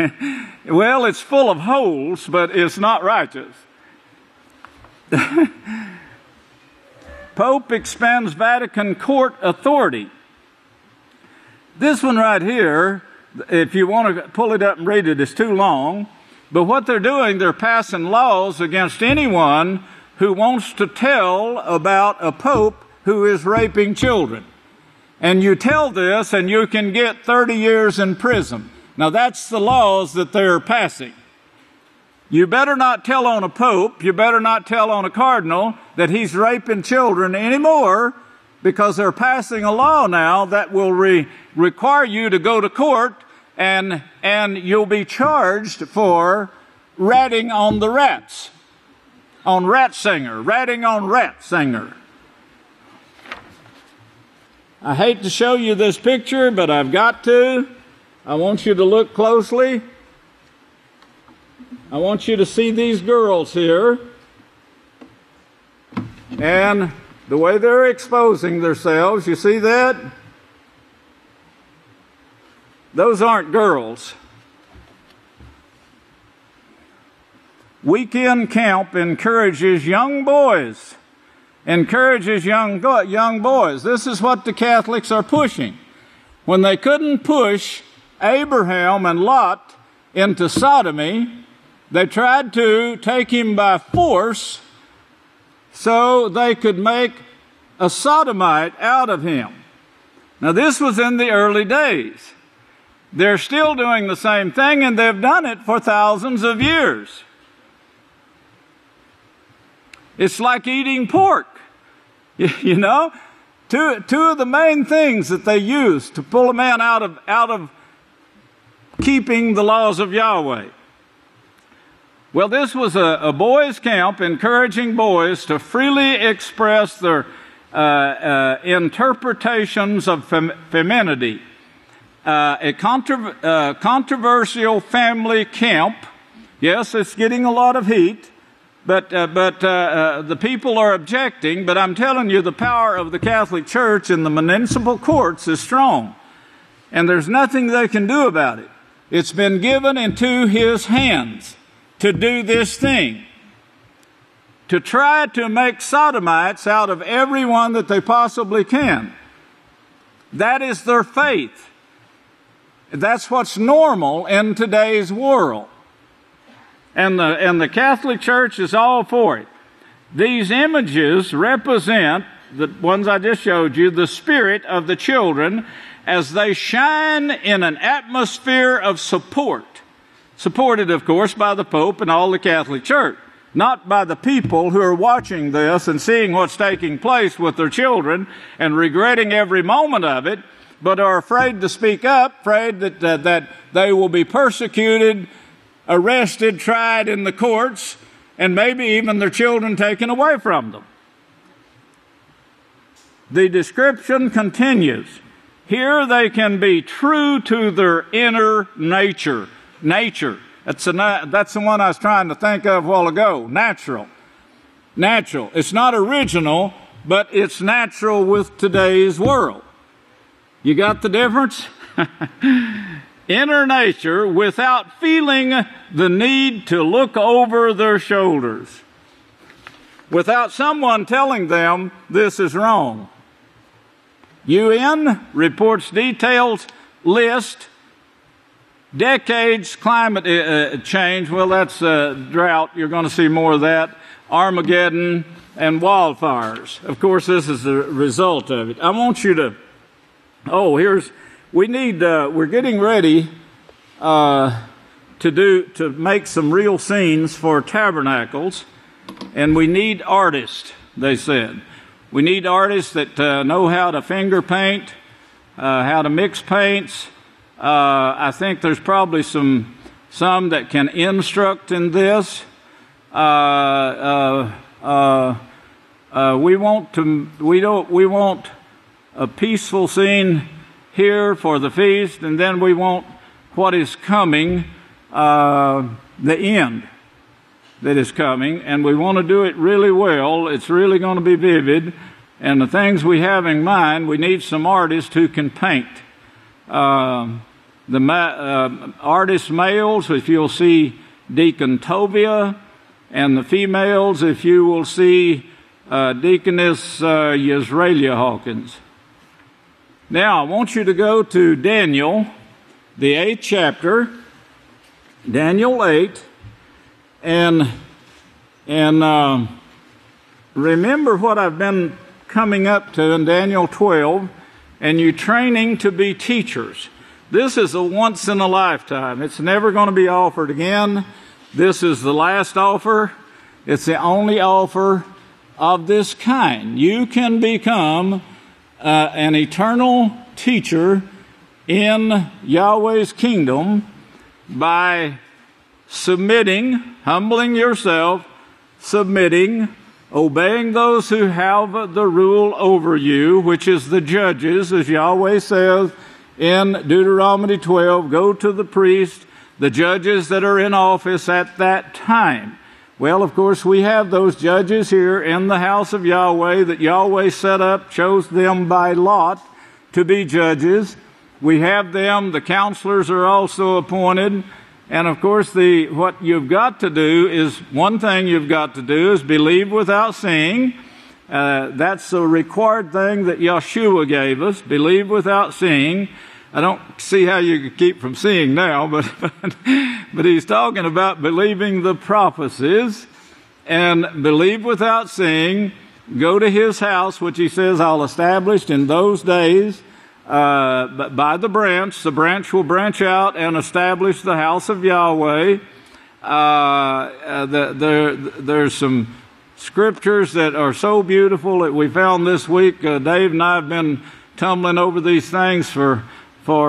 Well, it's full of holes, but it's not righteous. Pope expands Vatican court authority. This one right here, if you want to pull it up and read it, it's too long. But what they're doing, they're passing laws against anyone who wants to tell about a pope who is raping children. And you tell this and you can get 30 years in prison. Now that's the laws that they're passing. You better not tell on a pope, you better not tell on a cardinal that he's raping children anymore, because they're passing a law now that will require you to go to court and you'll be charged for ratting on the rats, on ratting on rat singer. I hate to show you this picture, but I've got to. I want you to look closely. I want you to see these girls here. And the way they're exposing themselves, you see that? Those aren't girls. Weekend camp encourages young boys. Young boys. This is what the Catholics are pushing. When they couldn't push Abraham and Lot into sodomy, they tried to take him by force so they could make a sodomite out of him. Now this was in the early days. They're still doing the same thing, and they've done it for thousands of years. It's like eating pork. You know, two of the main things that they use to pull a man out of keeping the laws of Yahweh. Well, this was a boys' camp encouraging boys to freely express their interpretations of femininity. A controversial family camp. Yes, it's getting a lot of heat. But the people are objecting, but I'm telling you, the power of the Catholic Church in the municipal courts is strong. And there's nothing they can do about it. It's been given into his hands to do this thing. To try to make sodomites out of everyone that they possibly can. That is their faith. That's what's normal in today's world. And the Catholic Church is all for it. These images represent, the ones I just showed you, the spirit of the children as they shine in an atmosphere of support. Supported, of course, by the Pope and all the Catholic Church. Not by the people who are watching this and seeing what's taking place with their children and regretting every moment of it, but are afraid to speak up, afraid that they will be persecuted, arrested, tried in the courts, and maybe even their children taken away from them. The description continues. Here they can be true to their inner nature. That's the one I was trying to think of a while ago. Natural. It's not original, but it's natural with today's world. You got the difference? Inner nature without feeling the need to look over their shoulders. Without someone telling them this is wrong. UN reports details, list, decades, climate change. Well, that's drought. You're going to see more of that. Armageddon and wildfires. Of course, this is the result of it. I want you to, we're getting ready to make some real scenes for tabernacles, and we need artists, they said. We need artists that know how to finger paint, how to mix paints. I think there's probably some that can instruct in this. We want a peaceful scene here for the feast, and then we want what is coming, the end that is coming, and we want to do it really well. It's really going to be vivid, and the things we have in mind, we need some artists who can paint. Artist males, if you'll see Deacon Tovia, and the females, if you will see Deaconess Yisrayl Hawkins. Now, I want you to go to Daniel, the 8th chapter, Daniel 8, and remember what I've been coming up to in Daniel 12, and you training to be teachers. This is a once in a lifetime. It's never going to be offered again. This is the last offer. It's the only offer of this kind. You can become an eternal teacher in Yahweh's kingdom by submitting, humbling yourself, submitting, obeying those who have the rule over you, which is the judges, as Yahweh says in Deuteronomy 12, go to the priest, the judges that are in office at that time. Well, of course, we have those judges here in the house of Yahweh that Yahweh set up, chose them by lot to be judges. We have them, the counselors are also appointed. And of course, what you've got to do is, one thing you've got to do is believe without seeing. That's a required thing that Yeshua gave us, believe without seeing. I don't see how you could keep from seeing now, but he's talking about believing the prophecies and believe without seeing. Go to his house, which he says, I'll establish in those days by the branch. The branch will branch out and establish the house of Yahweh. There's some scriptures that are so beautiful that we found this week. Dave and I have been tumbling over these things for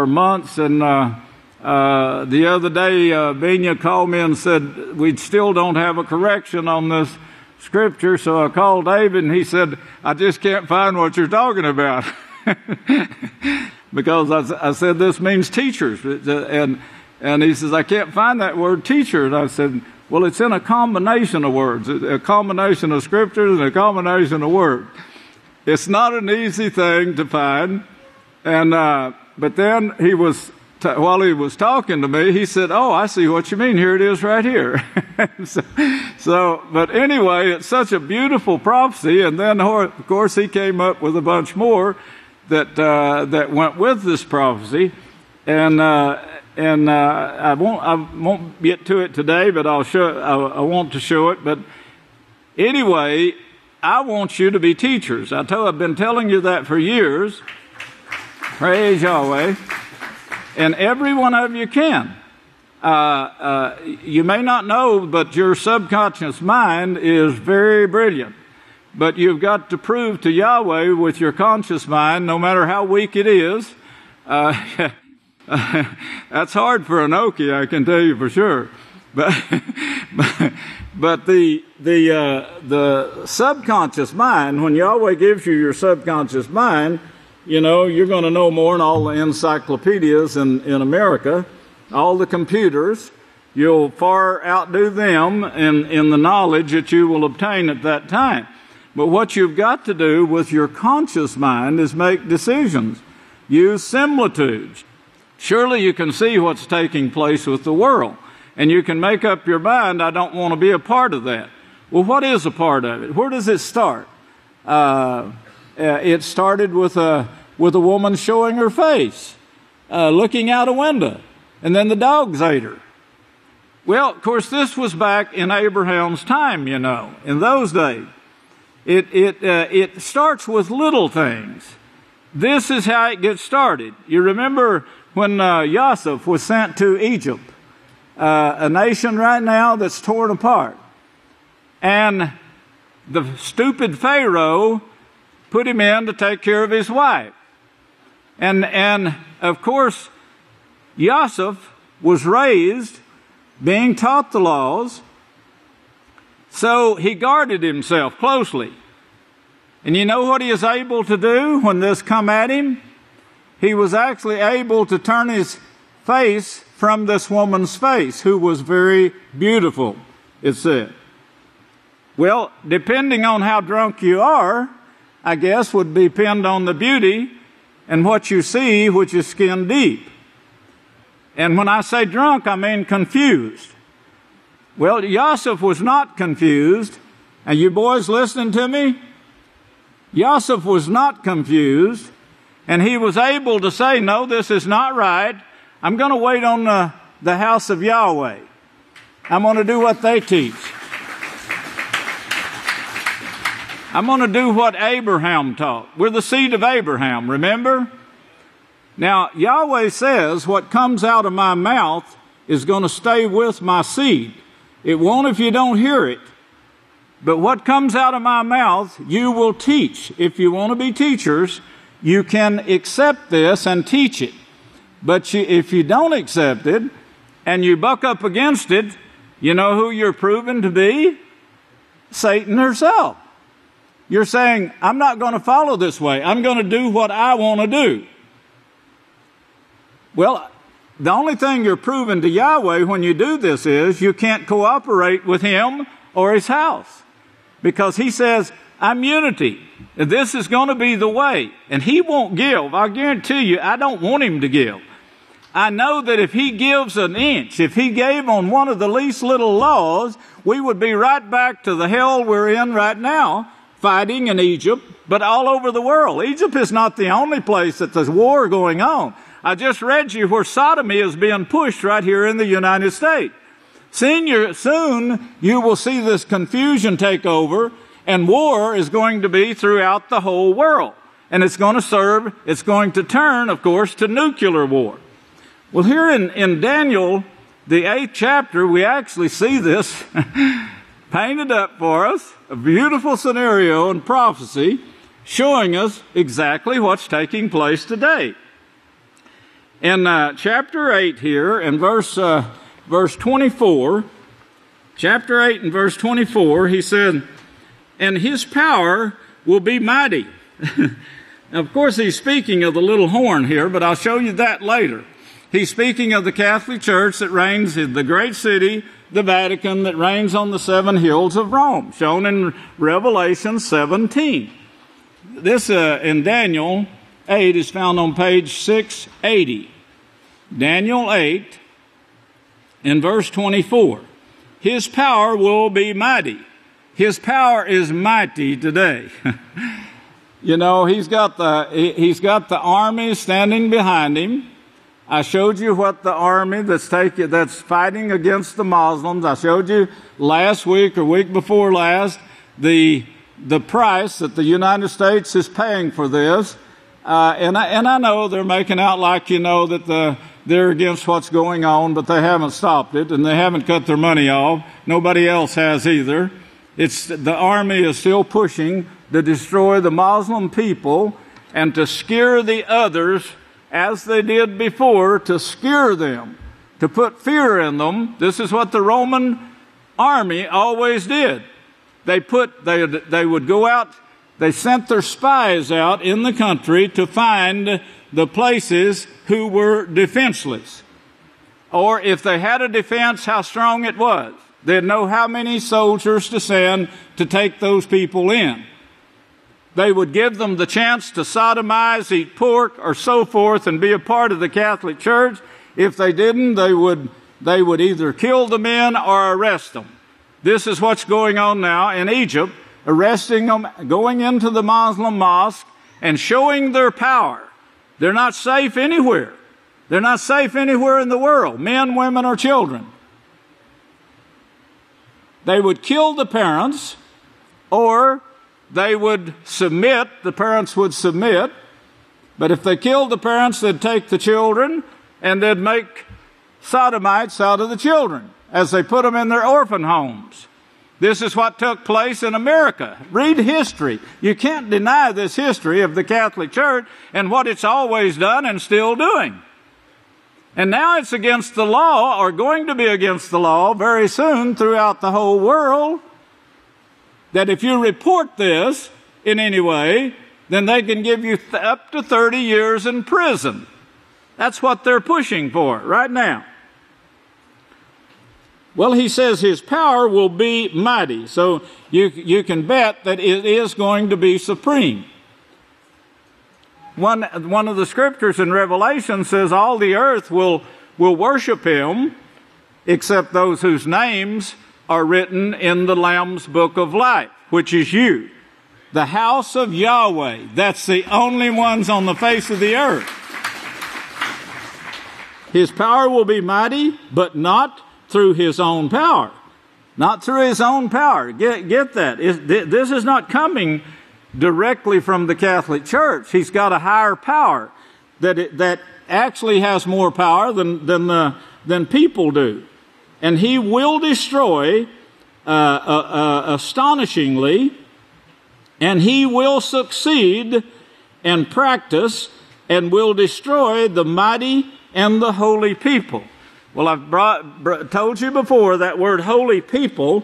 months, and the other day Benya called me and said we still don't have a correction on this scripture, so I called David and he said, I just can't find what you're talking about. Because I said this means teachers, and he says, I can't find that word teacher. And I said, well, it's in a combination of words, a combination of scriptures and a combination of words. It's not an easy thing to find. And but then while he was talking to me, he said, oh, I see what you mean. Here it is right here. But anyway, it's such a beautiful prophecy. And then, of course, he came up with a bunch more that went with this prophecy. And I won't get to it today, but I want to show it. But anyway, I want you to be teachers. I've been telling you that for years. Praise Yahweh. And every one of you can. You may not know, but your subconscious mind is very brilliant. But you've got to prove to Yahweh with your conscious mind, no matter how weak it is. That's hard for an Okie, I can tell you for sure. But the subconscious mind, when Yahweh gives you your subconscious mind, you know, you're going to know more than all the encyclopedias in America, all the computers. You'll far outdo them in the knowledge that you will obtain at that time. But what you've got to do with your conscious mind is make decisions. Use similitudes. Surely you can see what's taking place with the world. And you can make up your mind, I don't want to be a part of that. Well, what is a part of it? Where does it start? It started with a with a woman showing her face, looking out a window, and then the dogs ate her. Well, of course, this was back in Abraham's time, in those days. It starts with little things. This is how it gets started. You remember when Joseph was sent to Egypt, a nation right now that's torn apart. And the stupid Pharaoh put him in to take care of his wife. And of course, Joseph was raised being taught the laws, so he guarded himself closely. And you know what he is able to do when this come at him? He was actually able to turn his face from this woman's face, who was very beautiful, it said. Well, depending on how drunk you are, I guess would depend on the beauty and what you see, which is skin deep. And when I say drunk, I mean confused. Well, Joseph was not confused. And you boys listening to me? Joseph was not confused. And he was able to say, no, this is not right. I'm going to wait on the House of Yahweh. I'm going to do what they teach. I'm going to do what Abraham taught. We're the seed of Abraham, remember? Now, Yahweh says what comes out of my mouth is going to stay with my seed. It won't if you don't hear it. But what comes out of my mouth, you will teach. If you want to be teachers, you can accept this and teach it. But if you don't accept it and you buck up against it, you know who you're proven to be? Satan herself. You're saying, I'm not going to follow this way. I'm going to do what I want to do. Well, the only thing you're proving to Yahweh when you do this is you can't cooperate with him or his house. Because he says, I'm unity. This is going to be the way. And he won't give. I guarantee you, I don't want him to give. I know that if he gives an inch, if he gave on one of the least little laws, we would be right back to the hell we're in right now, fighting in Egypt, but all over the world. Egypt is not the only place that there's war going on. I just read you where sodomy is being pushed right here in the United States. Soon you will see this confusion take over, and war is going to be throughout the whole world. And it's going to turn, of course, to nuclear war. Well, here in Daniel, the 8th chapter, we actually see this painted up for us, a beautiful scenario and prophecy showing us exactly what's taking place today. In chapter 8 here, in verse 24, chapter 8 and verse 24, he said, and his power will be mighty. Now, of course, he's speaking of the little horn here, but I'll show you that later. He's speaking of the Catholic Church that reigns in the great city, the Vatican, that reigns on the 7 hills of Rome, shown in Revelation 17. This in Daniel 8 is found on page 680. Daniel 8 in verse 24. His power will be mighty. His power is mighty today. You know, he's got the army standing behind him. I showed you what the army that's fighting against the Muslims. I showed you last week or week before last the price that the United States is paying for this. And I know they're making out like, that they're against what's going on, but they haven't stopped it, and they haven't cut their money off. Nobody else has either. The army is still pushing to destroy the Muslim people and to scare the others as they did before, to scare them, to put fear in them. This is what the Roman army always did. They would go out. They sent their spies out in the country to find the places who were defenseless. Or if they had a defense, how strong it was. They'd know how many soldiers to send to take those people in. They would give them the chance to sodomize, eat pork, or so forth, and be a part of the Catholic Church. If they didn't, they would either kill the men or arrest them. This is what's going on now in Egypt, arresting them, going into the Muslim mosque, and showing their power. They're not safe anywhere. They're not safe anywhere in the world, men, women, or children. They would kill the parents, or they would submit, the parents would submit, but if they killed the parents, they'd take the children and they'd make sodomites out of the children as they put them in their orphan homes. This is what took place in America. Read history. You can't deny this history of the Catholic Church and what it's always done and still doing. And now it's against the law, or going to be against the law very soon throughout the whole world, that if you report this in any way, then they can give you up to 30 years in prison. That's what they're pushing for right now. Well, he says his power will be mighty, so you can bet that it is going to be supreme. One of the scriptures in Revelation says all the earth will worship him, except those whose names are written in the Lamb's book of life, which is you. The House of Yahweh. That's the only ones on the face of the earth. His power will be mighty, but not through his own power. Not through his own power. Get that. This is not coming directly from the Catholic Church. He's got a higher power that actually has more power than people do. And he will destroy astonishingly, and he will succeed and practice and will destroy the mighty and the holy people. Well, I've told you before that word holy people,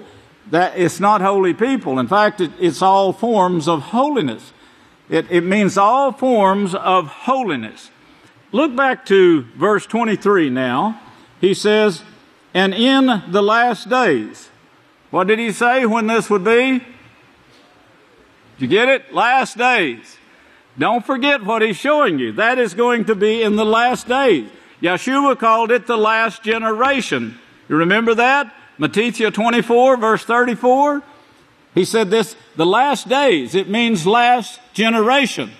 that it's not holy people. In fact, it's all forms of holiness. It means all forms of holiness. Look back to verse 23 now. He says, and in the last days. What did he say when this would be? Did you get it? Last days. Don't forget what he's showing you. That is going to be in the last days. Yeshua called it the last generation. You remember that? Matthew 24, verse 34. He said this, the last days. It means last generation.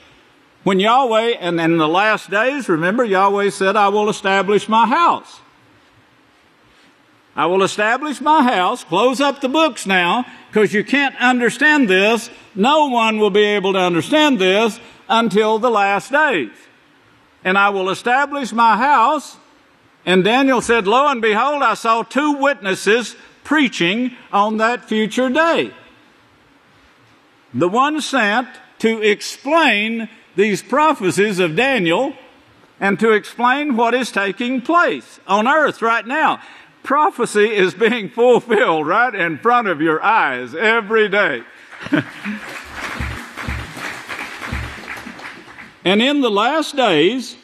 When Yahweh, and in the last days, remember, Yahweh said, I will establish my house. I will establish my house. Close up the books now, because you can't understand this. No one will be able to understand this until the last days. And I will establish my house. And Daniel said, lo and behold, I saw 2 witnesses preaching on that future day. The one sent to explain these prophecies of Daniel and to explain what is taking place on earth right now. Prophecy is being fulfilled right in front of your eyes every day. And in the last days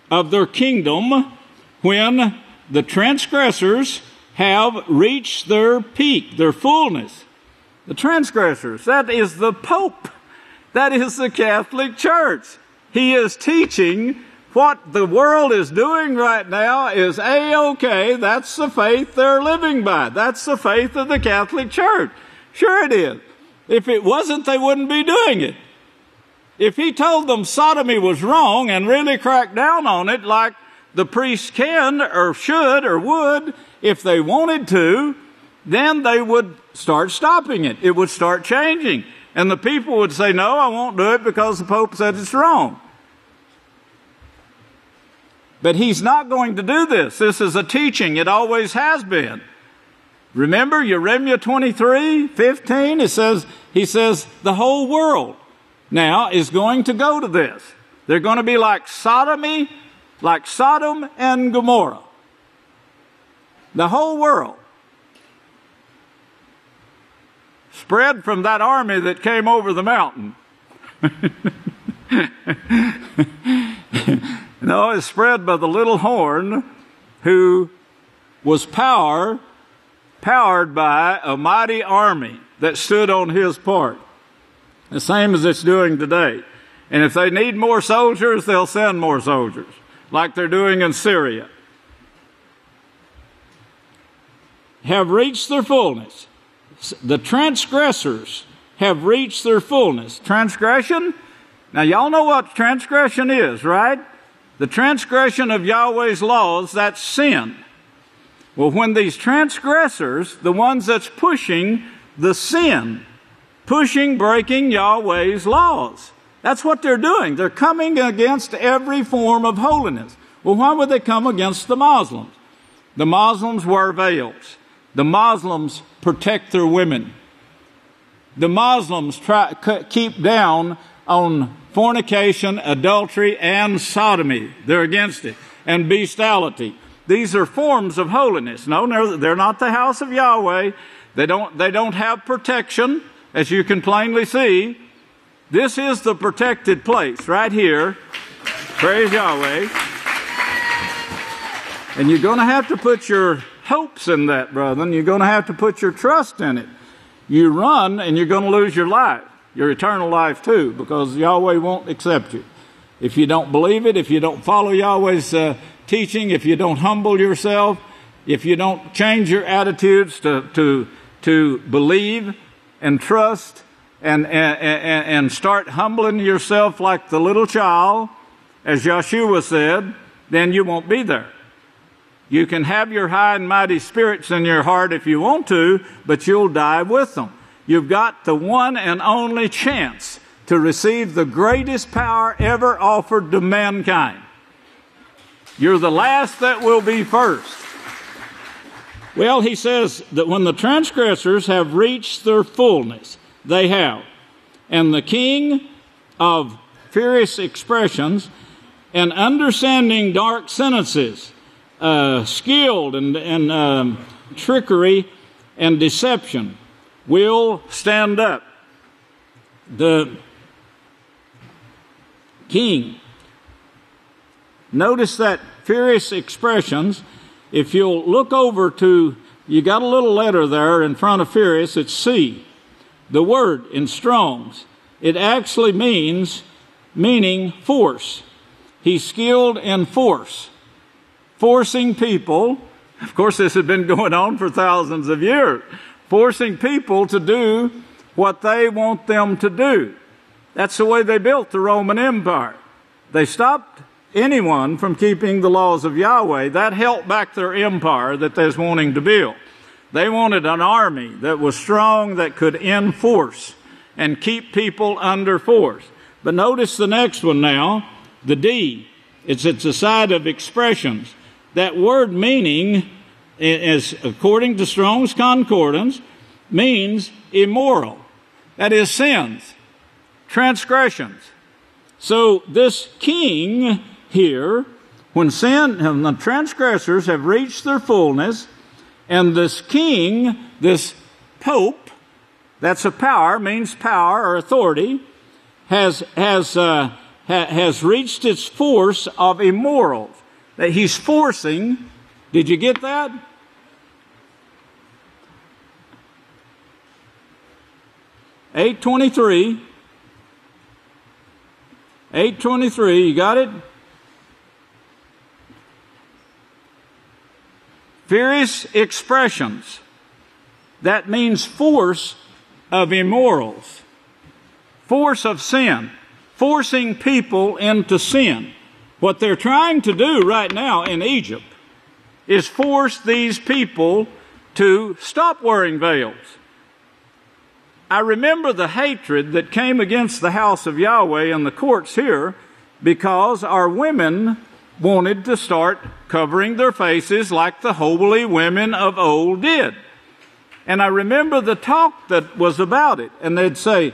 of their kingdom, when the transgressors have reached their peak, their fullness. The transgressors, that is the Pope. That is the Catholic Church. He is teaching what the world is doing right now is A-OK. That's the faith they're living by. That's the faith of the Catholic Church. Sure it is. If it wasn't, they wouldn't be doing it. If he told them sodomy was wrong and really cracked down on it like the priests can or should or would, if they wanted to, then they would start stopping it. It would start changing. And the people would say, no, I won't do it because the Pope said it's wrong. But he's not going to do this. This is a teaching. It always has been. Remember Jeremiah 23:15? He says the whole world now is going to go to this. They're going to be like Sodom and Gomorrah. The whole world. Spread from that army that came over the mountain. No, it's spread by the little horn who was powered by a mighty army that stood on his part. The same as it's doing today. And if they need more soldiers, they'll send more soldiers, like they're doing in Syria. Have reached their fullness. The transgressors have reached their fullness. Transgression? Now, y'all know what transgression is, right? The transgression of Yahweh's laws, that's sin. Well, when these transgressors, the ones that's pushing the sin, breaking Yahweh's laws, that's what they're doing. They're coming against every form of holiness. Well, why would they come against the Muslims? The Muslims wear veils. The Muslims protect their women. The Muslims keep down on fornication, adultery, and sodomy. They're against it. And bestiality. These are forms of holiness. No, they're not the house of Yahweh. They don't have protection, as you can plainly see. This is the protected place right here. Praise Yahweh. And you're going to have to put your hopes in that, brethren. You're going to have to put your trust in it. You run and you're going to lose your life, your eternal life too, because Yahweh won't accept you. If you don't believe it, if you don't follow Yahweh's teaching, if you don't humble yourself, if you don't change your attitudes to believe and trust and start humbling yourself like the little child, as Yeshua said, then you won't be there. You can have your high and mighty spirits in your heart if you want to, but you'll die with them. You've got the one and only chance to receive the greatest power ever offered to mankind. You're the last that will be first. Well, he says that when the transgressors have reached their fullness, they have. And the king of furious expressions and understanding dark sentences, skilled in trickery and deception, will stand up. The king. Notice that furious expressions. If you'll look over to, you got a little letter there in front of furious, it's C. The word in Strong's, it actually meaning force. He's skilled in force. Forcing people, of course this had been going on for thousands of years, forcing people to do what they want them to do. That's the way they built the Roman Empire. They stopped anyone from keeping the laws of Yahweh. That held back their empire that they was wanting to build. They wanted an army that was strong, that could enforce and keep people under force. But notice the next one now, the D. It's a side of expressions. That word meaning, is, according to Strong's Concordance, means immoral. That is sins, transgressions. So this king here, when the transgressors have reached their fullness, and this king, this pope, that's a power, means power or authority, has reached its force of immorals. That he's forcing, did you get that? $8.23, you got it? Furious expressions. That means force of immorals. Force of sin. Forcing people into sin. What they're trying to do right now in Egypt is force these people to stop wearing veils. I remember the hatred that came against the house of Yahweh in the courts here because our women wanted to start covering their faces like the holy women of old did. And I remember the talk that was about it. And they'd say,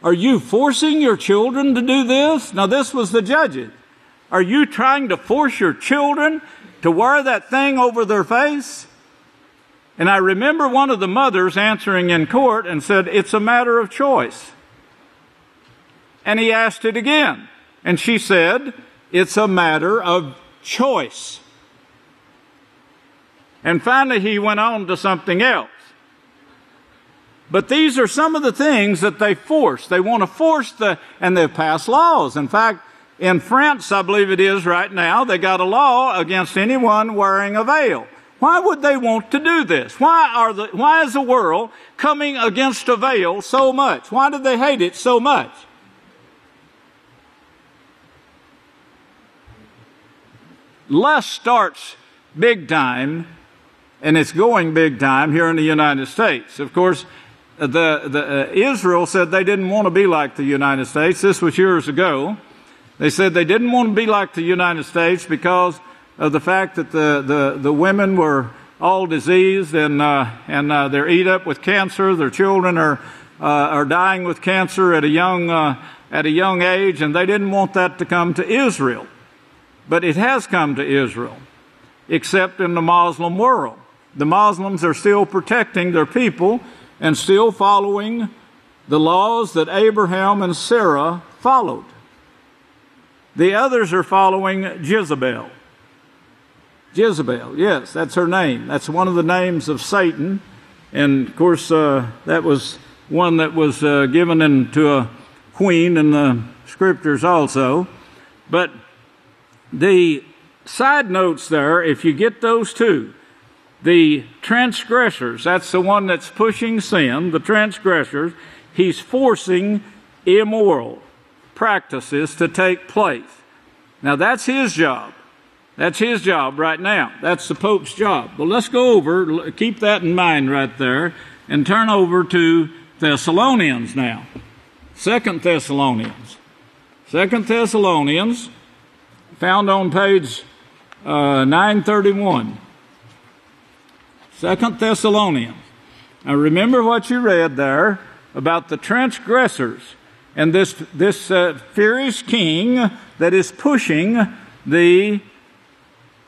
"Are you forcing your children to do this?" Now this was the judges. "Are you trying to force your children to wear that thing over their face?" And I remember one of the mothers answering in court and said, "It's a matter of choice." And he asked it again. And she said, "It's a matter of choice." And finally he went on to something else. But these are some of the things that they force. They want to force and they've passed laws. In fact, in France, I believe it is right now, they got a law against anyone wearing a veil. Why would they want to do this? Why is the world coming against a veil so much? Why do they hate it so much? lust starts big time, and it's going big time here in the United States. Of course, Israel said they didn't want to be like the United States. This was years ago. They said they didn't want to be like the United States because of the fact that the women were all diseased and they're eat up with cancer. Their children are dying with cancer at a young age, and they didn't want that to come to Israel. But it has come to Israel, except in the Muslim world. The Muslims are still protecting their people and still following the laws that Abraham and Sarah followed. The others are following Jezebel. Jezebel, yes, that's her name. That's one of the names of Satan. And, of course, that was one that was given to a queen in the Scriptures also. But the side notes there, if you get those two, the transgressors, that's the one that's pushing sin, the transgressors, he's forcing immoral practices to take place. Now, that's his job. That's his job right now. That's the Pope's job. Well, let's go over, keep that in mind right there, and turn over to Thessalonians now. 2 Thessalonians. 2 Thessalonians, found on page 931. 2 Thessalonians. Now remember what you read there about the transgressors and this furious king that is pushing the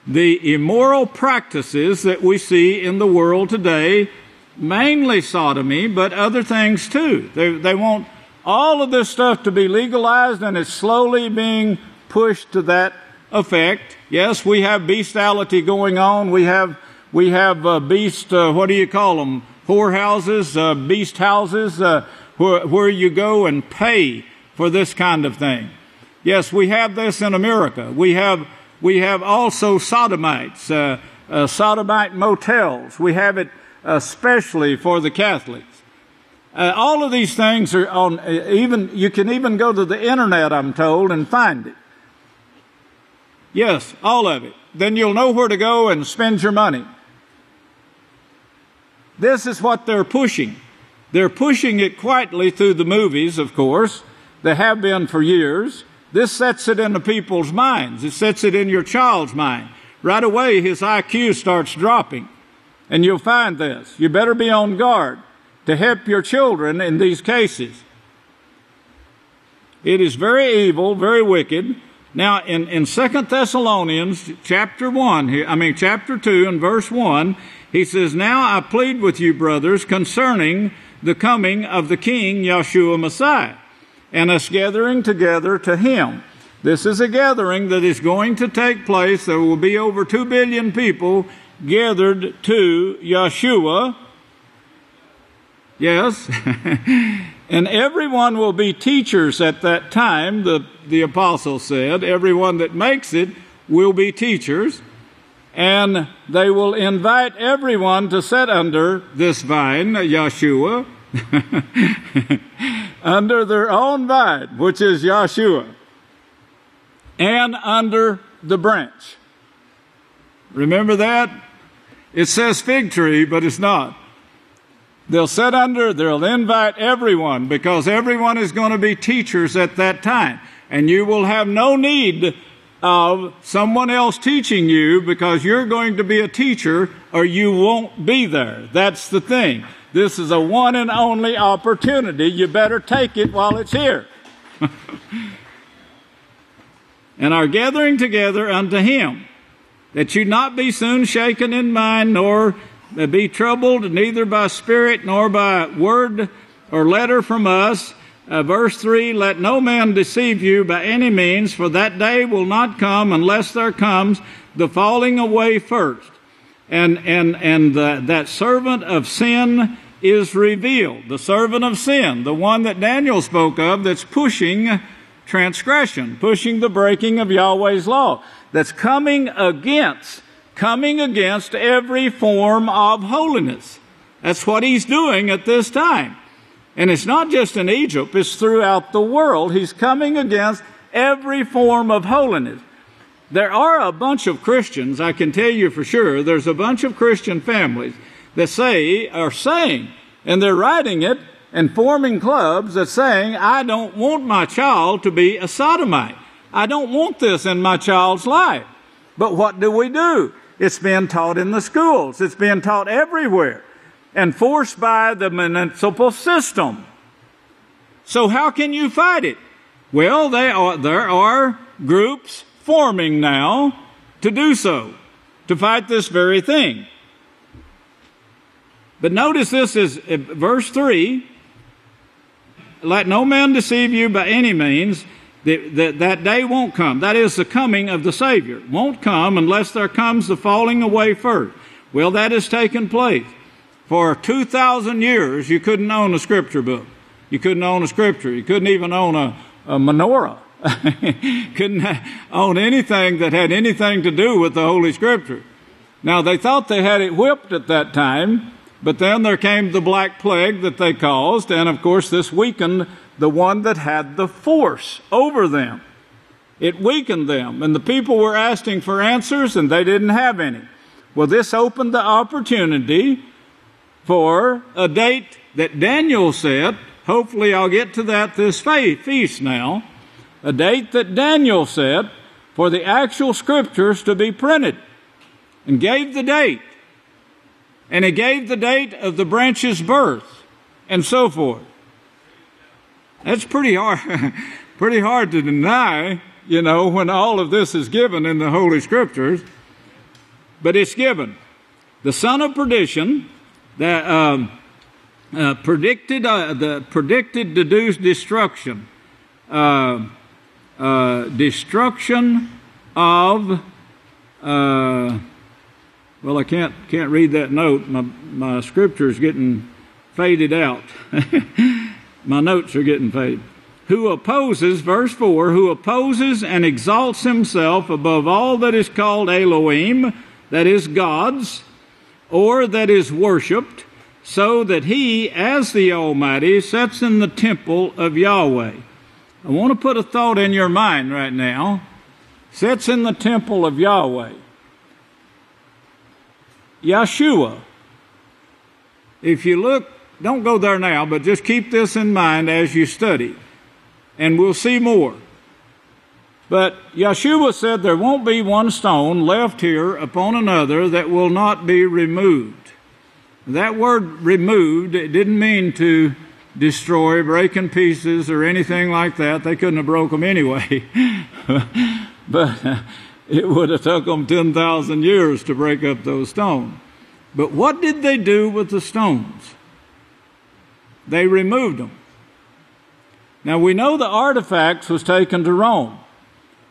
immoral practices that we see in the world today, mainly sodomy, but other things too. They want all of this stuff to be legalized, and it's slowly being pushed to that effect. Yes, we have bestiality going on. We have beast, what do you call them? Whorehouses, beast houses, where you go and pay for this kind of thing. Yes, we have this in America. We have also sodomites, sodomite motels. We have it especially for the Catholics. All of these things are on, you can even go to the internet, I'm told, and find it. Yes, all of it. Then you'll know where to go and spend your money. This is what they're pushing. They're pushing it quietly through the movies, of course. They have been for years. This sets it into people's minds. It sets it in your child's mind. Right away, his IQ starts dropping. And you'll find this. You better be on guard to help your children in these cases. It is very evil, very wicked. Now, in 2 Thessalonians chapter 2 and verse 1, he says, "Now I plead with you, brothers, concerning the coming of the King, Yahshua Messiah, and us gathering together to him." This is a gathering that is going to take place. There will be over 2 billion people gathered to Yahshua. Yes. And everyone will be teachers at that time, the apostle said. Everyone that makes it will be teachers. And they will invite everyone to sit under this vine, Yahshua, under their own vine, which is Yahshua, and under the branch. Remember that? It says fig tree, but it's not. They'll invite everyone, because everyone is going to be teachers at that time. And you will have no need of someone else teaching you, because you're going to be a teacher or you won't be there. That's the thing. This is a one and only opportunity. You better take it while it's here. And are gathering together unto him, that you not be soon shaken in mind, nor be troubled, neither by spirit, nor by word or letter from us. Verse 3, "Let no man deceive you by any means, for that day will not come unless there comes the falling away first. And that servant of sin is revealed." The servant of sin, the one that Daniel spoke of, that's pushing transgression, pushing the breaking of Yahweh's law, that's coming against every form of holiness. That's what he's doing at this time. And it's not just in Egypt, it's throughout the world. He's coming against every form of holiness. There are a bunch of Christians, I can tell you for sure, there's a bunch of Christian families that are saying, and they're writing it and forming clubs that saying, I don't want my child to be a sodomite. I don't want this in my child's life. But what do? It's being taught in the schools. It's being taught everywhere and forced by the municipal system. So how can you fight it? Well, there are groups forming now to do so, to fight this very thing. But notice this is verse 3. Let no man deceive you by any means. That day won't come. That is the coming of the Savior. Won't come unless there comes the falling away first. Well, that has taken place. For 2,000 years, you couldn't own a scripture book. You couldn't own a scripture. You couldn't even own a menorah. Couldn't own anything that had anything to do with the Holy Scripture. Now, they thought they had it whipped at that time, but then there came the Black Plague that they caused, and of course this weakened the one that had the force over them. It weakened them, and the people were asking for answers, and they didn't have any. Well, this opened the opportunity for a date that Daniel set. Hopefully I'll get to that this feast now. A date that Daniel set for the actual scriptures to be printed, and gave the date. And he gave the date of the branch's birth, and so forth. That's pretty hard to deny, when all of this is given in the Holy Scriptures. But it's given. The son of perdition, that predicted deduced destruction. Destruction of, well, I can't read that note. My scripture is getting faded out. My notes are getting faded. Who opposes, verse 4, who opposes and exalts himself above all that is called Elohim, that is God's, or that is worshipped, so that he, as the Almighty, sits in the temple of Yahweh. I want to put a thought in your mind right now. Sits in the temple of Yahweh. Yeshua. If you look, don't go there now, but just keep this in mind as you study. And we'll see more. But Yeshua said there won't be one stone left here upon another that will not be removed. That word removed, it didn't mean to destroy, break in pieces, or anything like that. They couldn't have broke them anyway. But it would have took them 10,000 years to break up those stones. But what did they do with the stones? They removed them. Now we know the artifacts was taken to Rome.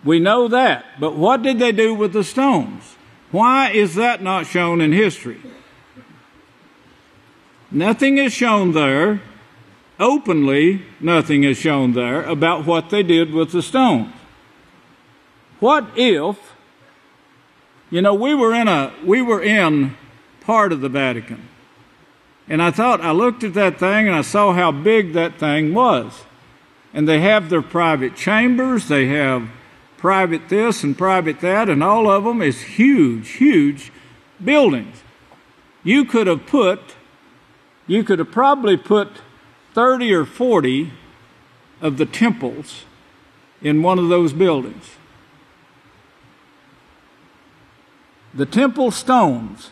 We know that. But what did they do with the stones? Why is that not shown in history? Nothing is shown there. Openly, nothing is shown there about what they did with the stones. What if, we were in part of the Vatican. And I looked at that thing and I saw how big that thing was. And they have their private chambers, they have private this and private that, and all of them is huge, huge buildings. You could have probably put 30 or 40 of the temples in one of those buildings. The temple stones.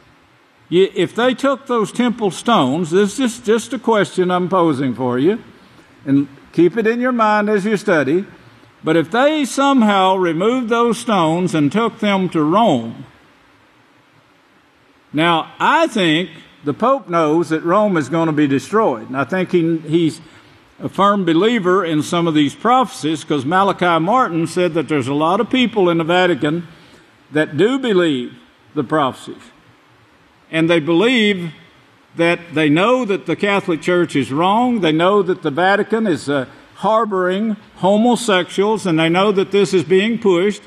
If they took those temple stones, this is just a question I'm posing for you, and keep it in your mind as you study. But if they somehow removed those stones and took them to Rome, now I think the Pope knows that Rome is going to be destroyed. And I think he's a firm believer in some of these prophecies, because Malachi Martin said that there's a lot of people in the Vatican that do believe the prophecies. And they believe that they know that the Catholic Church is wrong. They know that the Vatican is harboring homosexuals, and they know that this is being pushed.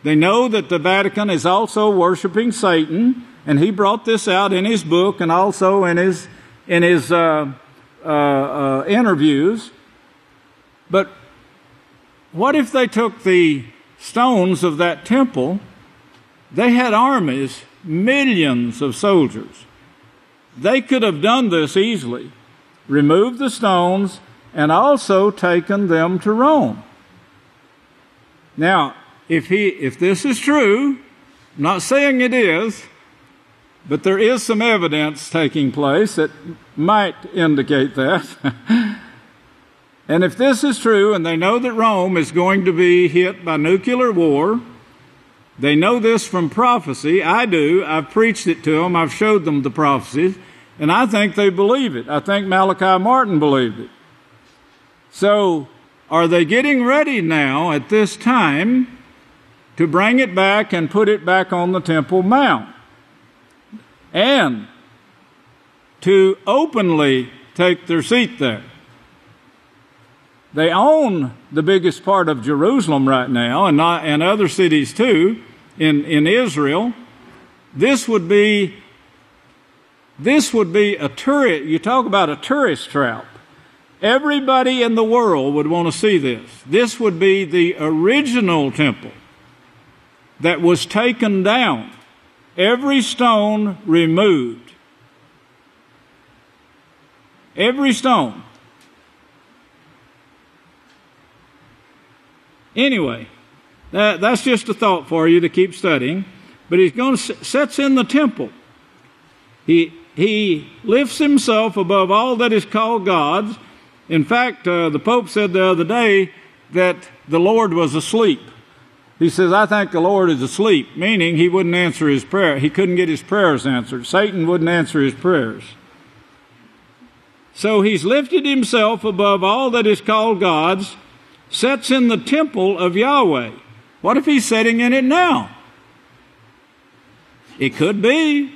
They know that the Vatican is also worshiping Satan, and he brought this out in his book and also in his interviews. But what if they took the stones of that temple, they had armies, millions of soldiers. They could have done this easily, removed the stones, and also taken them to Rome. Now, if this is true, I'm not saying it is, but there is some evidence taking place that might indicate that. And if this is true, and they know that Rome is going to be hit by nuclear war, they know this from prophecy. I do. I've preached it to them. I've showed them the prophecies. And I think they believe it. I think Malachi Martin believed it. So, are they getting ready now at this time to bring it back and put it back on the Temple Mount? And to openly take their seat there? They own the biggest part of Jerusalem right now, and other cities too, in Israel. This would be a tourist. You talk about a tourist trap. Everybody in the world would want to see this. This would be the original temple that was taken down. Every stone removed. Every stone. Anyway, that's just a thought for you to keep studying. But he's going to sets in the temple. He lifts himself above all that is called God's. In fact, the Pope said the other day that the Lord was asleep. He says, I think the Lord is asleep, meaning he wouldn't answer his prayer. He couldn't get his prayers answered. Satan wouldn't answer his prayers. So he's lifted himself above all that is called God's, sits in the temple of Yahweh. What if he's sitting in it now? It could be.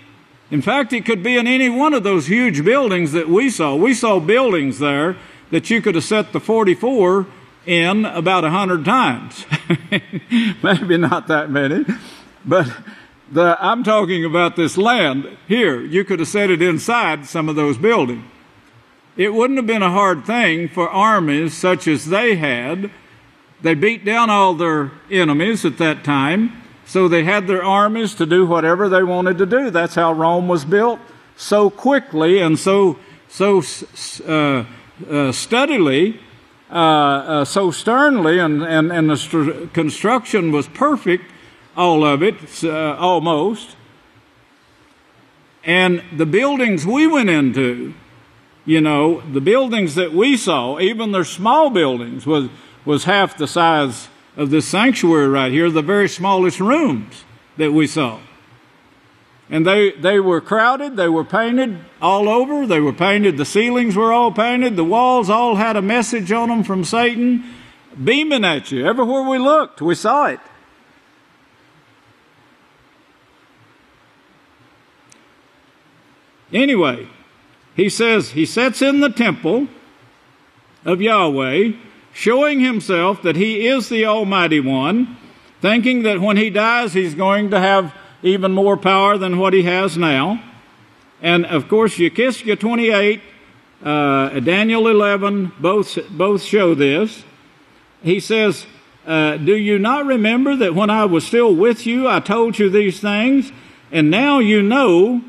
In fact, it could be in any one of those huge buildings that we saw. We saw buildings there that you could have set the 44 in about 100 times. Maybe not that many. But I'm talking about this land here. You could have set it inside some of those buildings. It wouldn't have been a hard thing for armies such as they had. They beat down all their enemies at that time, so they had their armies to do whatever they wanted to do. That's how Rome was built, so quickly and so steadily, so sternly, and the construction was perfect, all of it, almost. And the buildings we went into, you know, the buildings that we saw, even their small buildings, was half the size of this sanctuary right here, the very smallest rooms that we saw. And they were crowded, they were painted all over, they were painted, the ceilings were all painted, the walls all had a message on them from Satan, beaming at you. Everywhere we looked, we saw it. Anyway, he says, he sits in the temple of Yahweh, showing himself that he is the Almighty One, thinking that when he dies, he's going to have even more power than what he has now. And of course, Yechezkel 28, Daniel 11, both show this. He says, do you not remember that when I was still with you, I told you these things? And now you know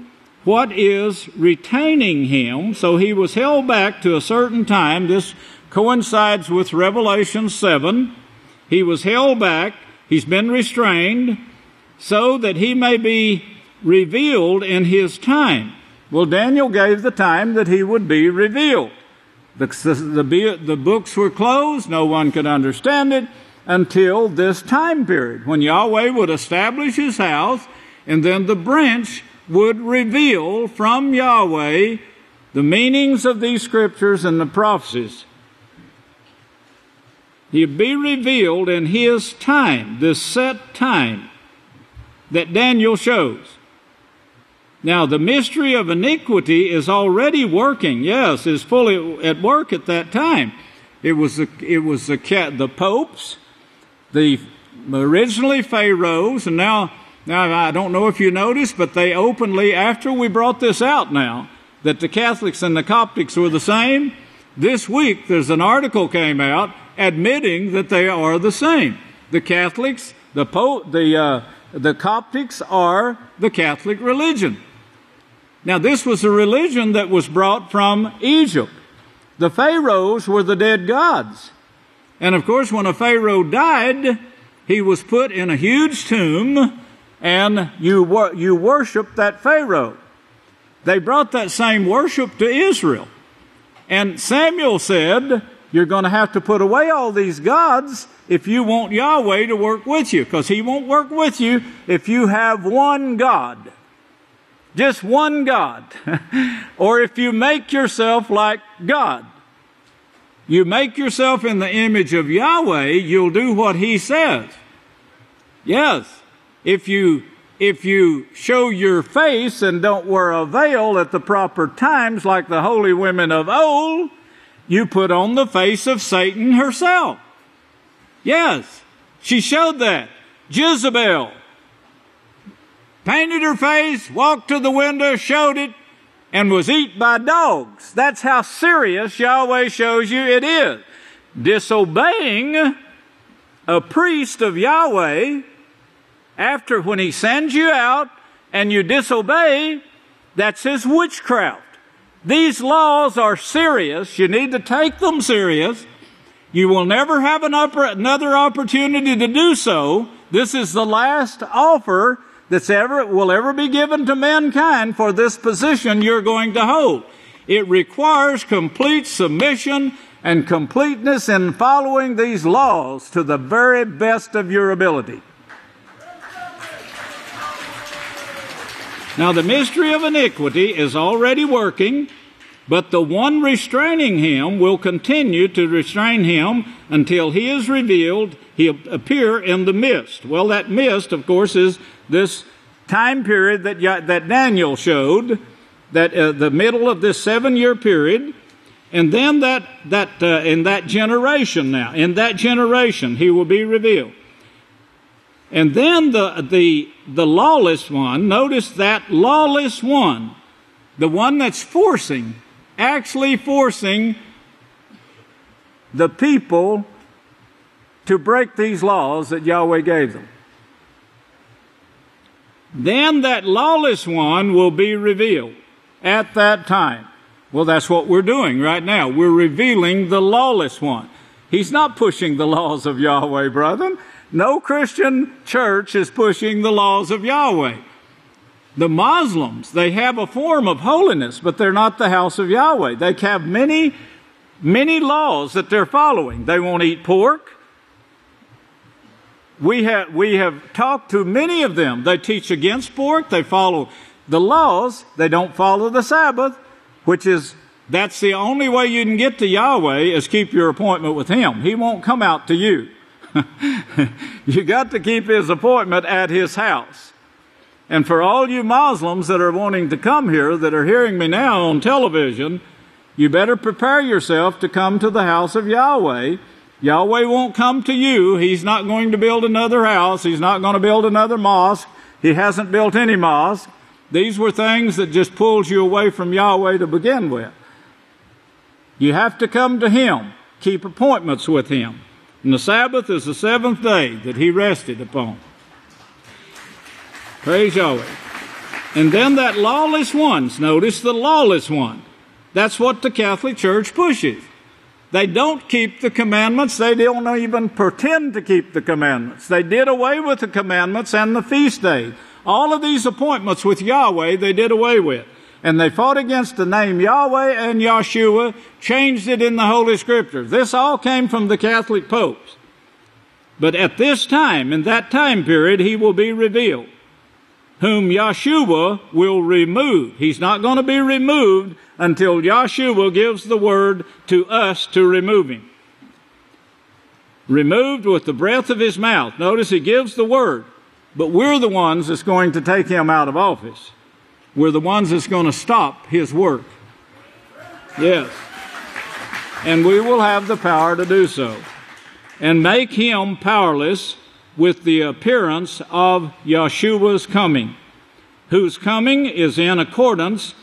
what is retaining him. So he was held back to a certain time. This coincides with Revelation 7. He was held back. He's been restrained so that he may be revealed in his time. Well, Daniel gave the time that he would be revealed. The books were closed. No one could understand it until this time period when Yahweh would establish his house, and then the branch would reveal from Yahweh the meanings of these scriptures and the prophecies. He'd be revealed in his time, this set time that Daniel shows. Now, the mystery of iniquity is already working. Yes, is fully at work at that time. It was the popes, the originally pharaohs, and now I don't know if you noticed, but they openly, after we brought this out now, that the Catholics and the Coptics were the same, this week there's an article came out admitting that they are the same. The Catholics, the Coptics are the Catholic religion. Now, this was a religion that was brought from Egypt. The pharaohs were the dead gods. And of course, when a pharaoh died, he was put in a huge tomb, and you worshiped that pharaoh. They brought that same worship to Israel. And Samuel said, you're going to have to put away all these gods if you want Yahweh to work with you, because He won't work with you if you have one God. Just one God. Or if you make yourself like God. You make yourself in the image of Yahweh, you'll do what He says. Yes. If you show your face and don't wear a veil at the proper times like the holy women of old, you put on the face of Satan herself. Yes, she showed that. Jezebel painted her face, walked to the window, showed it, and was eaten by dogs. That's how serious Yahweh shows you it is. Disobeying a priest of Yahweh, when He sends you out and you disobey, that's His witchcraft. These laws are serious. You need to take them serious. You will never have another opportunity to do so. This is the last offer that's will ever be given to mankind for this position you're going to hold. It requires complete submission and completeness in following these laws to the very best of your ability. Now, the mystery of iniquity is already working, but the one restraining him will continue to restrain him until he is revealed. He'll appear in the mist. Well, that mist, of course, is this time period that Daniel showed, that the middle of this 7-year period. And then in that generation, he will be revealed. And then the lawless one, notice that lawless one, the one that's actually forcing the people to break these laws that Yahweh gave them. Then that lawless one will be revealed at that time. Well, that's what we're doing right now. We're revealing the lawless one. He's not pushing the laws of Yahweh, brethren. No Christian church is pushing the laws of Yahweh. The Muslims, they have a form of holiness, but they're not the house of Yahweh. They have many laws that they're following. They won't eat pork. We have talked to many of them. They teach against pork. They follow the laws. They don't follow the Sabbath, that's the only way you can get to Yahweh is keep your appointment with Him. He won't come out to you. You got to keep His appointment at His house. And for all you Muslims that are wanting to come here, that are hearing me now on television, you better prepare yourself to come to the house of Yahweh. Yahweh won't come to you. He's not going to build another house. He's not going to build another mosque. He hasn't built any mosque. These were things that just pulled you away from Yahweh to begin with. You have to come to Him. Keep appointments with Him. And the Sabbath is the 7th day that He rested upon. Praise Yahweh. And then that lawless one, notice the lawless one. That's what the Catholic Church pushes. They don't keep the commandments. They don't even pretend to keep the commandments. They did away with the commandments and the feast day. All of these appointments with Yahweh, they did away with. And they fought against the name Yahweh and Yahshua, changed it in the Holy Scriptures. This all came from the Catholic popes. But at this time, in that time period, He will be revealed, whom Yahshua will remove. He's not going to be removed until Yahshua gives the word to us to remove Him. Removed with the breath of His mouth. Notice He gives the word. But we're the ones that's going to take Him out of office. We're the ones that's going to stop His work. Yes. And we will have the power to do so. And make Him powerless with the appearance of Yahshua's coming, whose coming is in accordance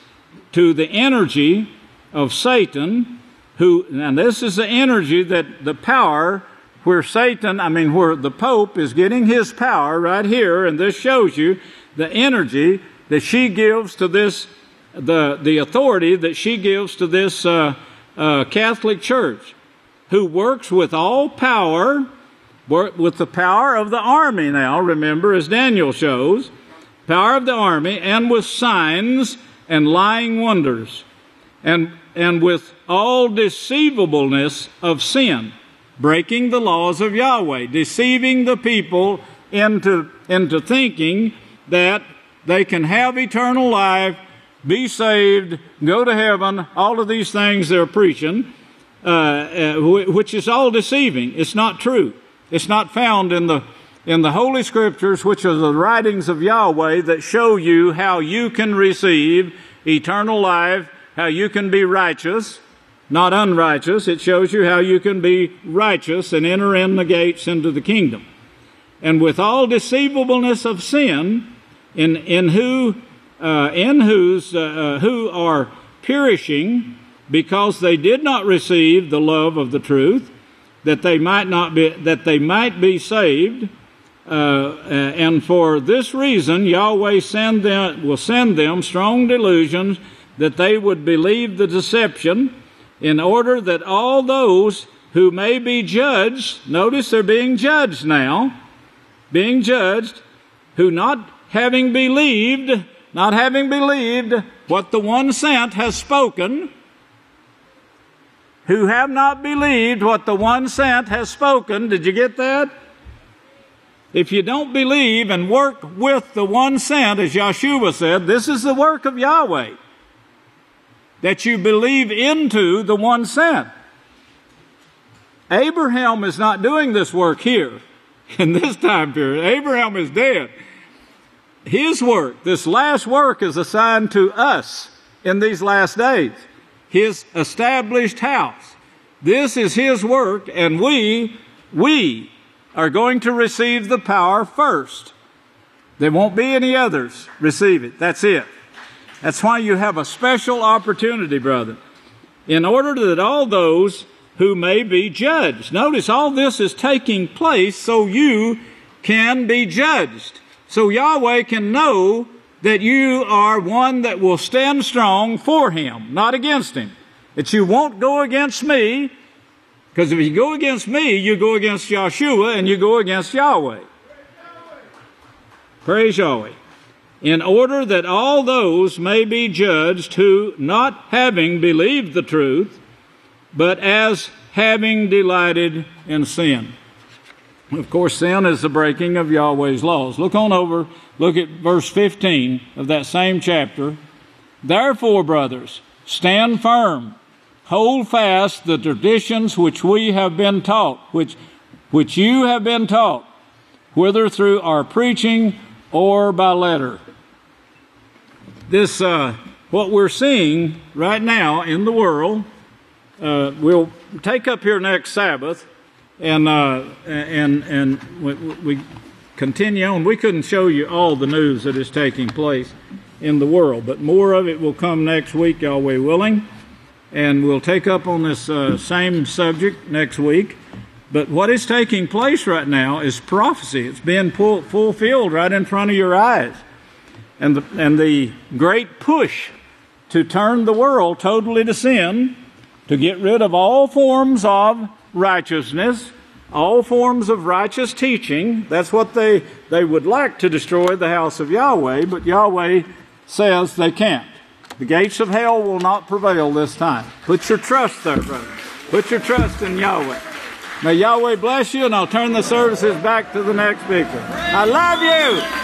to the energy of Satan, and this is the energy that the power where the Pope is getting his power right here, and this shows you the energy that she gives to this, the authority that she gives to this Catholic Church, who works with all power, with the power of the army now, remember, as Daniel shows, power of the army, and with signs and lying wonders, and with all deceivableness of sin, breaking the laws of Yahweh, deceiving the people into thinking that they can have eternal life, be saved, go to heaven, all of these things they're preaching, which is all deceiving. It's not true. It's not found in the Holy Scriptures, which are the writings of Yahweh that show you how you can receive eternal life, how you can be righteous, not unrighteous. It shows you how you can be righteous and enter in the gates into the kingdom. And with all deceivableness of sin, who are perishing because they did not receive the love of the truth, that they might be saved. And for this reason, Yahweh will send them strong delusions that they would believe the deception, in order that all those who may be judged, notice they're being judged now, who not having believed what the one sent has spoken, who have not believed what the one sent has spoken. Did you get that? If you don't believe and work with the one sent, as Yeshua said, this is the work of Yahweh, that you believe into the one sent. Abraham is not doing this work here in this time period. Abraham is dead. His work, this last work, is assigned to us in these last days. His established house. This is his work, and we are going to receive the power first. There won't be any others receive it. That's it. That's why you have a special opportunity, brother, in order that all those who may be judged. Notice all this is taking place so you can be judged. So Yahweh can know that you are one that will stand strong for Him, not against Him. That you won't go against me, because if you go against me, you go against Yeshua and you go against Yahweh. Praise Yahweh. In order that all those may be judged who, not having believed the truth, but as having delighted in sin. Of course, sin is the breaking of Yahweh's laws. Look at verse 15 of that same chapter. Therefore, brothers, stand firm, hold fast the traditions which we have been taught, which you have been taught, whether through our preaching or by letter. This, what we're seeing right now in the world, we'll take up here next Sabbath, and we continue on. We couldn't show you all the news that is taking place in the world, but more of it will come next week, Yahweh willing, and we'll take up on this same subject next week. But what is taking place right now is prophecy. It's being fulfilled right in front of your eyes. And the great push to turn the world totally to sin, to get rid of all forms of righteousness, all forms of righteous teaching. That's what they would like to destroy the house of Yahweh, but Yahweh says they can't. The gates of hell will not prevail this time. Put your trust there, brother. Put your trust in Yahweh. May Yahweh bless you, and I'll turn the services back to the next speaker. I love you.